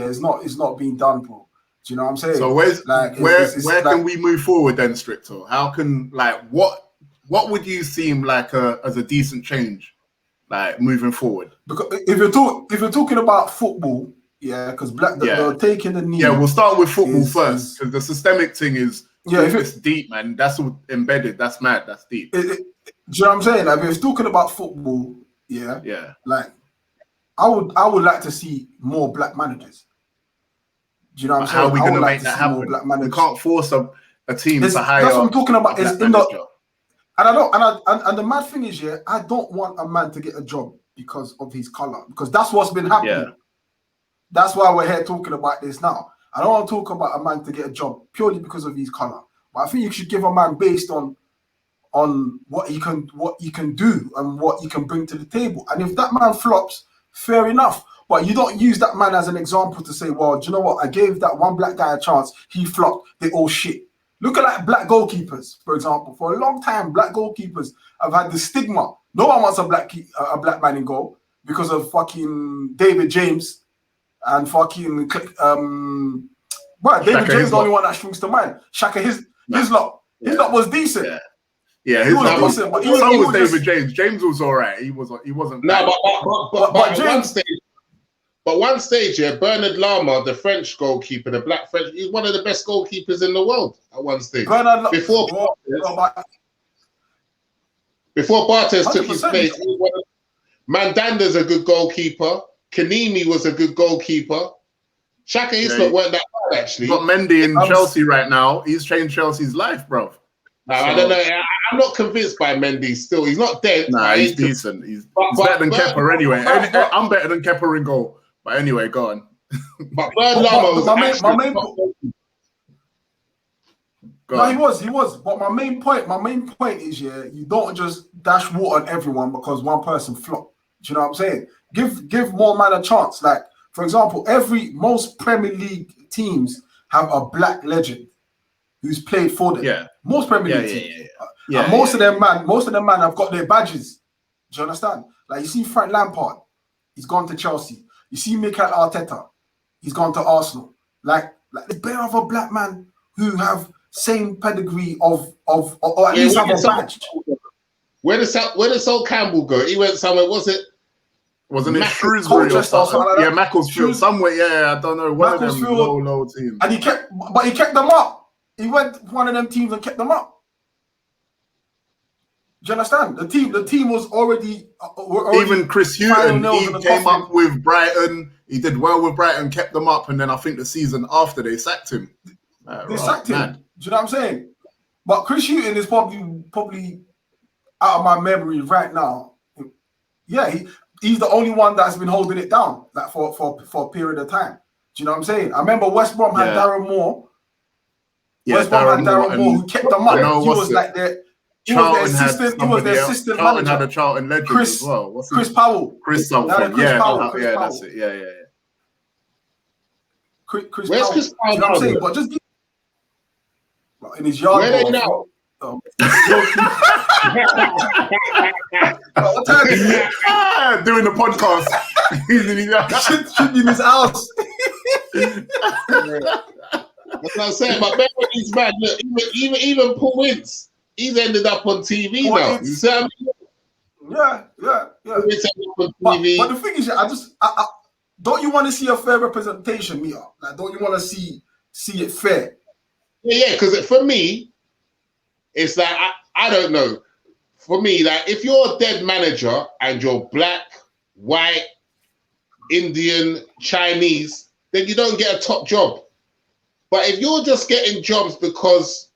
it's not being done, bro. Do you know what I'm saying? So where can we move forward then, Stricto? How can what would you seem like as a decent change, like moving forward? Because if you're talking about football, yeah, because they're taking the knee. Yeah, we'll start with football first, because the systemic thing is it's deep, man. That's all embedded. That's mad. That's deep. Do you know what I'm saying? Like, if you're talking about football, yeah, like I would like to see more black managers. Do you know what I'm saying? How are we going to make that happen? We can't force a team to hire. That's what I'm talking about. And the mad thing is, I don't want a man to get a job because of his color, because that's what's been happening. Yeah. That's why we're here talking about this now. I don't want to talk about a man to get a job purely because of his color, but I think you should give a man based on what he can do and what he can bring to the table. And if that man flops, fair enough. But you don't use that man as an example to say, well, do you know what? I gave that one black guy a chance. He flopped. They all shit. Look at like black goalkeepers, for example. For a long time, black goalkeepers have had the stigma. No one wants a black man in goal because of fucking David James and fucking David James is the only one that springs to mind. Shaka, his lot was decent. Yeah, he was decent. But so was David James. James was all right. He wasn't. No, but James. But one stage, yeah, Bernard Lama, the French goalkeeper, the black French, he's one of the best goalkeepers in the world at one stage. Before Bartes took his place, Mandanda's a good goalkeeper. Kanimi was a good goalkeeper. Shaka Hislop weren't that bad, actually. Got Mendy in Chelsea right now. He's changed Chelsea's life, bro. I don't know. I'm not convinced by Mendy still. He's not dead. Nah, he's decent. He's better than Kepa anyway. I'm better than Kepa in goal. But anyway, go on. But Bernard Lama was my main No, he was. But my main point is, yeah, you don't just dash water on everyone because one person flopped. Do you know what I'm saying? Give more man a chance. Like, for example, most Premier League teams have a black legend who's played for them. Yeah. Most Premier League teams. And most of them man have got their badges. Do you understand? Like, you see Frank Lampard, he's gone to Chelsea. You see Mikel Arteta, he's gone to Arsenal. Like the bear of a black man who have same pedigree or at least have a badge. Where did Sol Campbell go? He went somewhere. Wasn't it Shrewsbury or something? Yeah, Macclesfield, somewhere. Yeah, I don't know. One of them low teams. And he kept them up. He went to one of them teams and kept them up. Do you understand? The team was already even Chris Hughton. He came up with Brighton. He did well with Brighton, kept them up, and then I think the season after they sacked him. They sacked him. Do you know what I'm saying? But Chris Hughton is probably out of my memory right now. Yeah, he's the only one that's been holding it down like for a period of time. Do you know what I'm saying? I remember West Brom had Darren Moore. Yeah, West Brom had Darren Moore who kept them up. He was like their assistant. He was their assistant Charlton manager. had a Charlton legend as well. Chris Powell. Chris something. Powell. That's it. Yeah. Chris Where's Powell. Chris Powell? You know what I'm saying? But just in his yard. Where are they now? Doing the podcast. Should be in his house. That's what I'm saying. But remember these man, look, even Paul Ince, he's ended up on TV now. You see what I mean? Yeah. But the thing is, I don't you want to see a fair representation, Mia? Like, don't you want to see it fair? Yeah, because for me, it's like I don't know. For me, like if you're a dead manager and you're black, white, Indian, Chinese, then you don't get a top job. But if you're just getting jobs because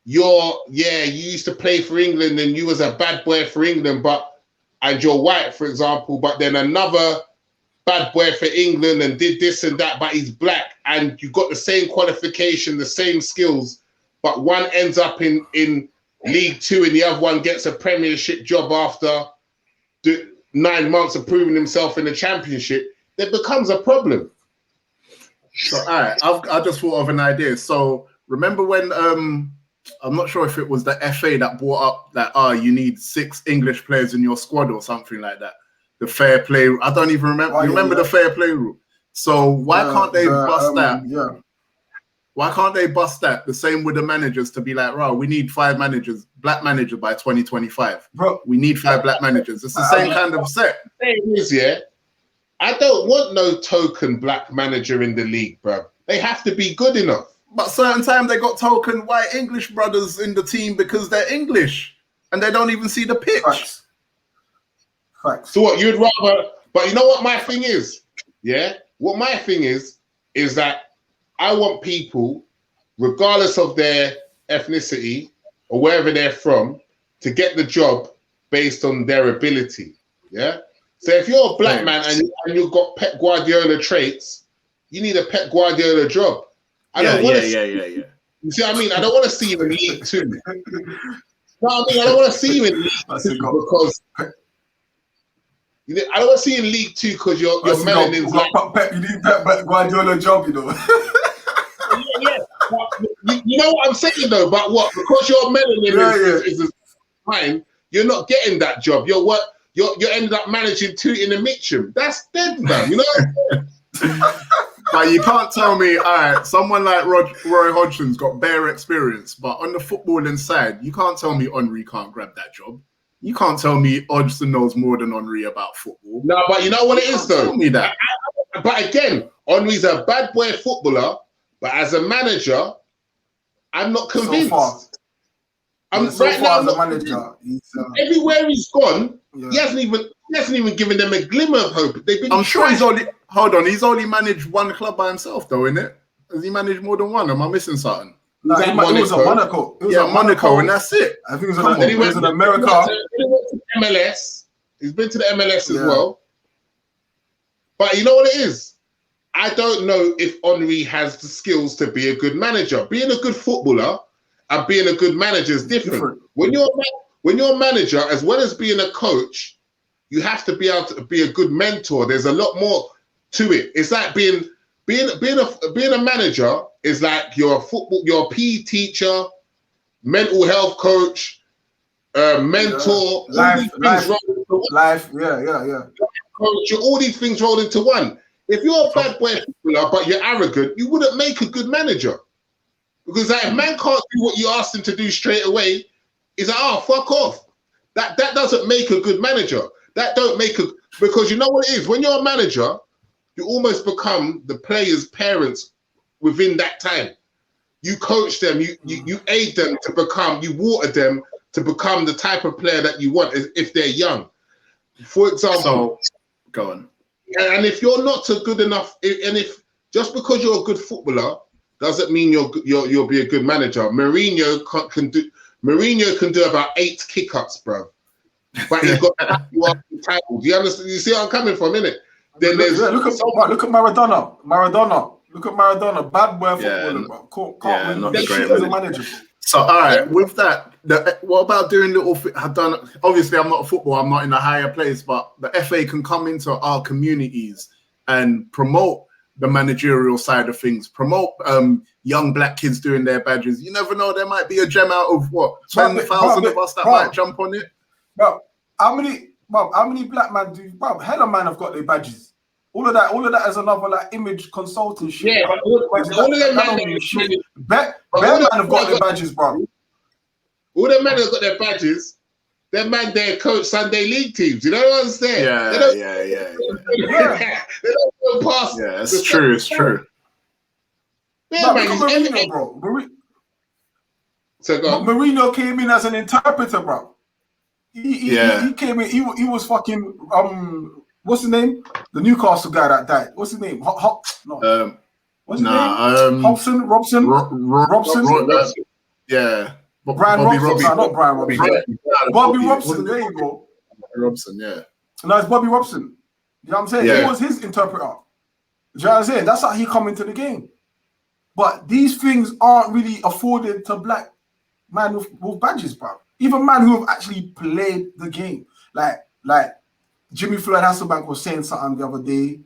you used to play for England and you was a bad boy for England, and you're white, for example, but then another bad boy for England and did this and that, but he's black, and you got the same qualification, the same skills, but one ends up in League Two and the other one gets a Premiership job after 9 months of proving himself in the Championship, there becomes a problem. So, all right, I just thought of an idea. So, remember when I'm not sure if it was the FA that brought up that you need 6 English players in your squad or something like that. The fair play. I don't even remember. Remember the fair play rule? So why can't they bust that? Yeah. Why can't they bust that? The same with the managers to be like, we need 5 managers, black managers by 2025. Bro, we need 5 black managers. It's the same kind of set. The thing is, I don't want no token black manager in the league, bro. They have to be good enough. But certain time they got token white English brothers in the team because they're English and they don't even see the pitch. Facts. So what you'd rather? But you know what my thing is? Yeah. What my thing is that I want people, regardless of their ethnicity or wherever they're from, to get the job based on their ability. Yeah. So if you're a black man and you've got Pep Guardiola traits, you need a Pep Guardiola job. Yeah. You see what I mean? I don't want to see you in League Two. No, I mean I don't want to see you in League Two because I don't want to see you in League Two because your melanin's you need Pep Guardiola job, you know. You know what I'm saying though? But what? Because your melanin is fine, you're not getting that job. You're ended up managing Tooting and Mitcham. That's dead, man. You know. But you can't tell me, all right, someone like Roy Hodgson's got bare experience, but on the footballing side, you can't tell me Henry can't grab that job. You can't tell me Hodgson knows more than Henry about football. No, but you know what it is though? Tell me that. But again, Henry's a bad boy footballer, but as a manager, I'm not convinced. So far, I'm so right far now, as a manager, everywhere he's gone, he hasn't even given them a glimmer of hope. They've been. I'm sure he's only managed one club by himself, though, isn't it? Has he managed more than one? Am I missing something? No, it was a Monaco. It was a Monaco, and that's it. I think it was in America. He went to MLS. He's been to the MLS as well. But you know what it is? I don't know if Henry has the skills to be a good manager. Being a good footballer and being a good manager is different. When you're a manager, as well as being a coach, you have to be able to be a good mentor. There's a lot more to it. It's like being a manager is like you're a PE teacher, mental health coach, mentor, life, coach, all these things rolled into one. If you're a bad boy footballer but you're arrogant, you wouldn't make a good manager. Because like, if man can't do what you asked him to do straight away, he's like, oh, fuck off. That doesn't make a good manager. Because you know what it is? When you're a manager, you almost become the players' parents within that time. You coach them, you aid them to become, you water them to become the type of player that you want if they're young. For example, go on. And if you're not so good enough, and if just because you're a good footballer doesn't mean you'll be a good manager. Mourinho can do about 8 kick-ups, bro. But he's got you up the title. Do you understand? You see where I'm coming from, innit? Then there's look at Maradona. Look at Maradona. Bad boy footballer, bro. Can't win. Not straight as a manager. So, all right, with that, what about doing little? Obviously, I'm not a footballer. I'm not in a higher place, but the FA can come into our communities and promote the managerial side of things. Promote young black kids doing their badges. You never know. There might be a gem out of 10,000 of us that might jump on it. Bro, how many black men do? Bro, hella man have got their badges. All of that is another like image consulting shit. Yeah, but all of them men have got their badges, bro. All them men have got their badges. Them man there coach Sunday league teams. You know what I'm saying? Yeah. They don't go past. Yeah, it's true. It's true. Yeah, man, Mourinho, bro. Mourinho came in as an interpreter, bro. He came in. He was fucking what's his name? The Newcastle guy that died. What's his name? What's his name? Robson. Yeah. Brian Robson. Not Brian Robson. Bobby Robson. There you go. Robson. Yeah. No, it's Bobby Robson. You know what I'm saying? Yeah. He was his interpreter. Do you know what I'm saying? That's how he come into the game. But these things aren't really afforded to black men with badges, bro. Even men who have actually played the game. Like Jimmy Floyd Hasselbank was saying something the other day,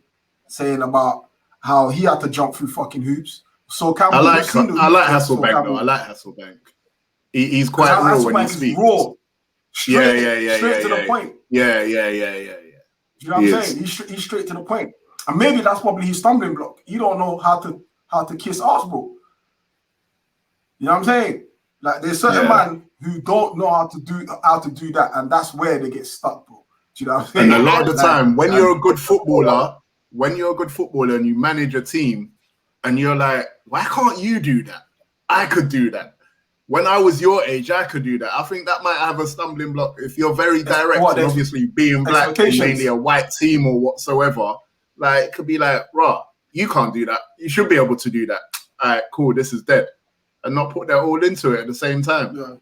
saying about how he had to jump through fucking hoops. So Campbell, I like Hasselbank though. I like Hasselbank. He's quite real when he speaks. Raw. Straight to the point. Yeah. Do you know what I'm saying? He's straight to the point. And maybe that's probably his stumbling block. He don't know how to kiss ass, bro. You know what I'm saying? Like there's certain men who don't know how to do that, and that's where they get stuck, bro. Do you know what I'm saying? And a lot of the time, when you're a good footballer and you manage a team, and you're like, why can't you do that? I could do that. When I was your age, I could do that. I think that might have a stumbling block if you're very direct, and obviously being black, mainly a white team or whatsoever. Like, it could be like, right, you can't do that. You should be able to do that. All right, cool, this is dead. And not put that all into it at the same time. Yeah.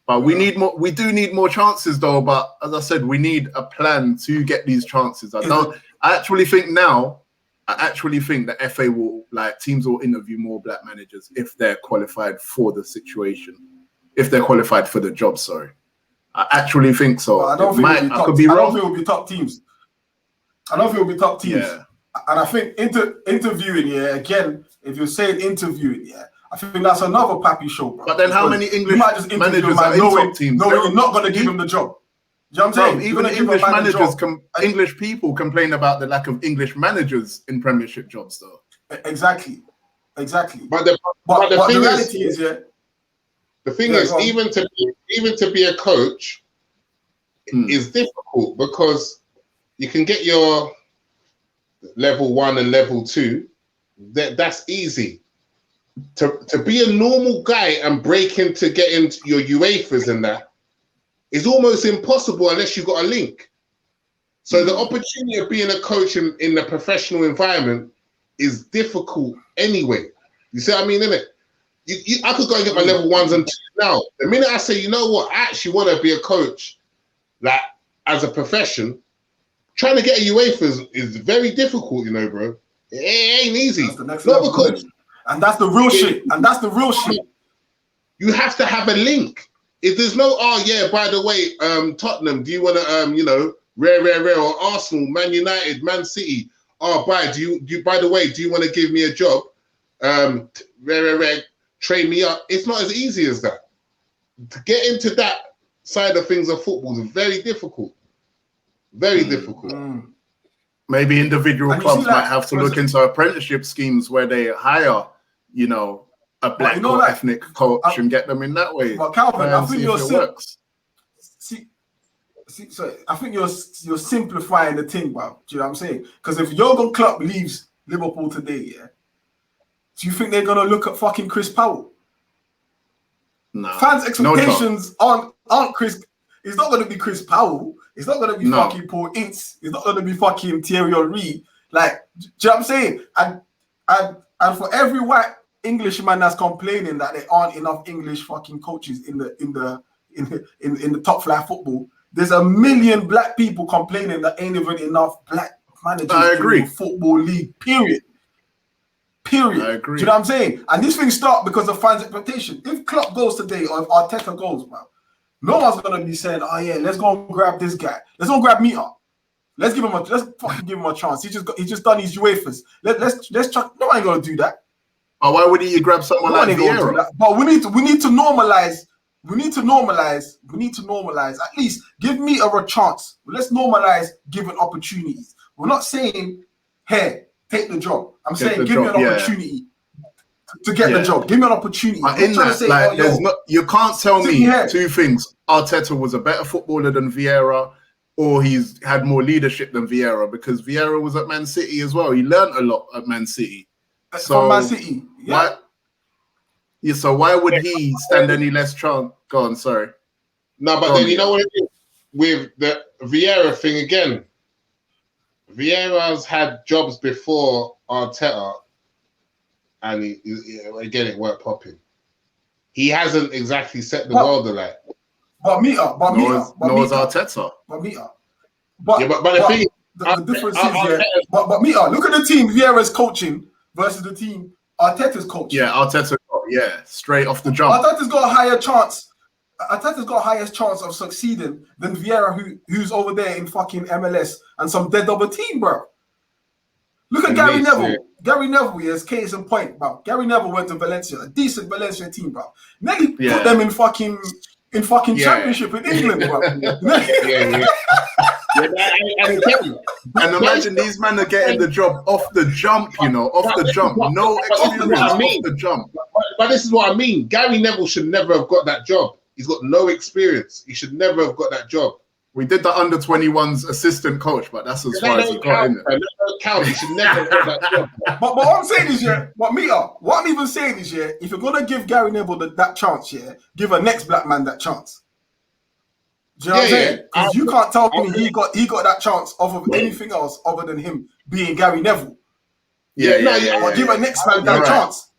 But we need more. We do need more chances, though. But as I said, we need a plan to get these chances. I actually think the FA will, teams will interview more black managers if they're qualified for the situation, if they're qualified for the job. Sorry, I actually think so. Well, I don't think it will be top teams. Yeah. And I think interviewing, again, if you're saying interviewing, I think that's another pappy show, bro. But then how many English managers are in top teams? No, you're not going to give him the job. You know what I'm saying? Even English people complain about the lack of English managers in Premiership jobs, though. Exactly. But the reality is, the thing is, even to be a coach is difficult because you can get your level 1 and level 2, that's easy. To be a normal guy and break into get into your UEFAs and that is almost impossible unless you've got a link. So the opportunity of being a coach in the professional environment is difficult anyway. You see what I mean, innit? I could go and get my level 1s and 2s now. The minute I say, you know what, I actually want to be a coach, like as a profession, trying to get a UEFA is very difficult, you know, bro. It ain't easy. That's the next level, because, and that's the real shit. And that's the real shit. You have to have a link. If there's no, oh yeah, by the way, Tottenham, do you want to, you know, rare, or Arsenal, Man United, Man City. Oh, by the way, do you want to give me a job? Rare, train me up. It's not as easy as that. To get into that side of things of football is very difficult. Very difficult. Maybe individual clubs might have to look into apprenticeship schemes where they hire, you know, a black or ethnic coach and get them in that way. But Calvin, I think I think you're simplifying the thing, bro. Do you know what I'm saying? Because if Jurgen Klopp leaves Liverpool today, yeah, do you think they're gonna look at fucking Chris Powell? No. Fans' expectations aren't Chris. It's not gonna be Chris Powell. It's not gonna be fucking Paul Ince. It's not gonna be fucking Thierry Henry. Like, do you know what I'm saying? And for every white Englishman that's complaining that there aren't enough English fucking coaches in the top flight football, there's a million black people complaining that ain't even enough black managers in the football league. Period. I agree. Do you know what I'm saying? And these things start because of fans' expectation. If Klopp goes today or if Arteta goes, bro, no one's gonna be saying, "Oh yeah, let's go and grab this guy. Let's go and grab Mita. Let's fucking give him a chance. He just done his UEFAs. Let's try." No one ain't gonna do that. But why wouldn't you grab someone like Vieira? But we need to normalize. We need to normalize. At least give Mita a chance. Let's normalize giving opportunities. We're not saying, "Hey, take the job." I'm saying give me an opportunity to get the job. Give me an opportunity. In that, like, you can't tell me two things. Arteta was a better footballer than Vieira, or he's had more leadership than Vieira, because Vieira was at Man City as well. He learned a lot at Man City. From Man City, yeah. So why would he stand any less chance? Go on, sorry. No, but then you know what it is with the Vieira thing again. Vieira's had jobs before Arteta, and again it weren't popping. He hasn't exactly set the world alight. But Mita, nor is Arteta. But Mita. But the thing, the difference is, but Mita, look at the team Vieira's coaching versus the team Arteta's coaching. Yeah, Arteta, straight off the jump. Arteta's got a higher chance. Arteta's got a higher chance of succeeding than Vieira, who's over there in fucking MLS and some dead double team, bro. Look at Gary Neville. Yeah. Gary Neville is case in point, bro. Gary Neville went to Valencia, a decent Valencia team, bro. Nearly put them in fucking championship in England, bro. And imagine these men are getting the job off the jump, off the jump. No experience off the jump. But this is what I mean. Gary Neville should never have got that job. He's got no experience. He should never have got that job. We did the under-21s assistant coach, but that's as far as he got in there. Count. He should never have got that job. But what I'm saying is, what I'm even saying is, if you're gonna give Gary Neville that chance, give a next black man that chance. Do you know what I'm saying? Because you can't tell me he got that chance off of anything else other than him being Gary Neville. Give a next man that chance.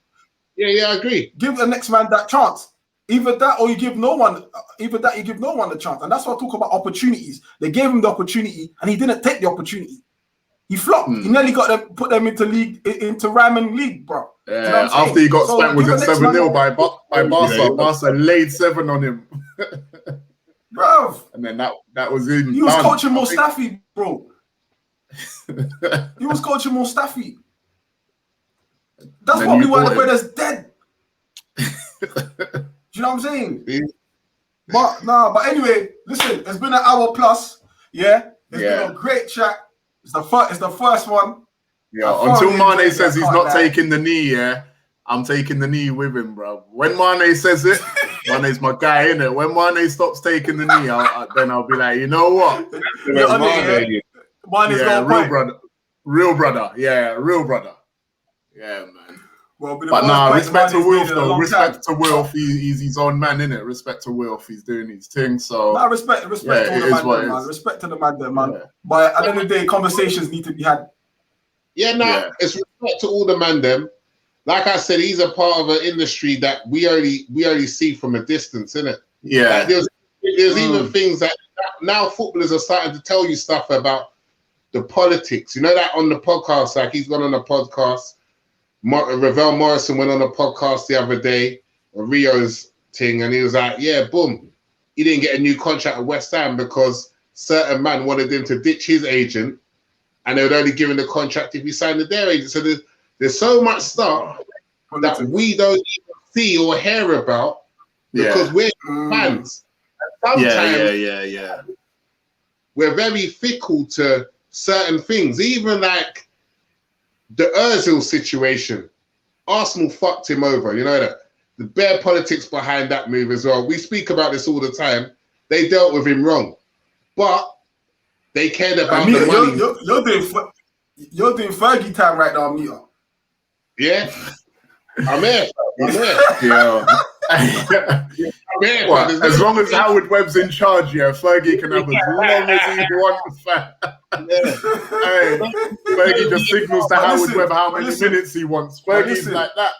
Yeah, I agree. Give the next man that chance. Either that or you give no one. Either that you give no one a chance, and that's what I talk about opportunities. They gave him the opportunity, and he didn't take the opportunity. He flopped. He nearly put them into Ryman League, bro. Yeah, you know after he got spanked, was it 7-0 by Barca? Barca laid 7 on him, bro. And then that was in. He was coaching Mustafi, bro. He was coaching Mustafi. That's probably why the brother's dead. Do you know what I'm saying? But anyway, listen, it's been an hour plus. It's been a great chat. It's the first one. Yeah, until Mane says he's not taking the knee, I'm taking the knee with him, bro. When Mane says it, Mane's my guy, innit? When Mane stops taking the knee, then I'll be like, you know what? Mane's got a point. Real brother. Yeah, real brother. Yeah, man. Well, but nah, respect to Wilf though. Respect to Wilf. He's his own man, innit? Respect to Wilf. He's doing his thing. So nah, respect to all the man. Respect to the man, man. Yeah. But at the end of the day, conversations need to be had. Yeah, it's respect to all the man them. Like I said, he's a part of an industry that we only see from a distance, innit? Yeah. Like there's even things that now footballers are starting to tell you stuff about the politics. You know that on the podcast, like he's gone on a podcast. Ravel Morrison went on a podcast the other day, Rio's thing, and he was like, yeah, boom. He didn't get a new contract at West Ham because certain man wanted him to ditch his agent and they would only give him the contract if he signed with their agent. So there's so much stuff that we don't even see or hear about because we're fans. And sometimes we're very fickle to certain things. Even like the Ozil situation, Arsenal fucked him over. You know that? The bare politics behind that move as well. We speak about this all the time. They dealt with him wrong. But they cared about the money. You're doing Fergie time right now, Mita. Yeah. I'm here. Yeah. As long as Howard Webb's in charge, Fergie can have as long as he wants. Hey, Fergie just signals to Howard Webb how many minutes he wants. Fergie's like that.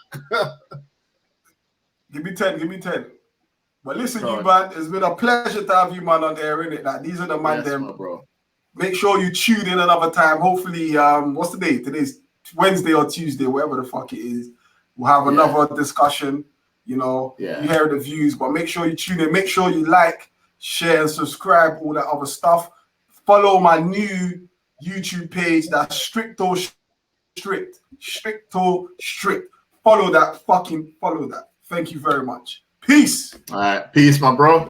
Give me 10. But listen, you man, it's been a pleasure to have you, man, on air, innit? Like, these are the man them. Bro. Make sure you tune in another time. Hopefully, what's the day? Today's Wednesday or Tuesday, whatever the fuck it is. We'll have another discussion. You know, you hear the views, but make sure you tune in. Make sure you like, share, and subscribe, all that other stuff. Follow my new YouTube page. That's Stricto Strict. Follow that. Thank you very much. Peace. All right. Peace, my bro.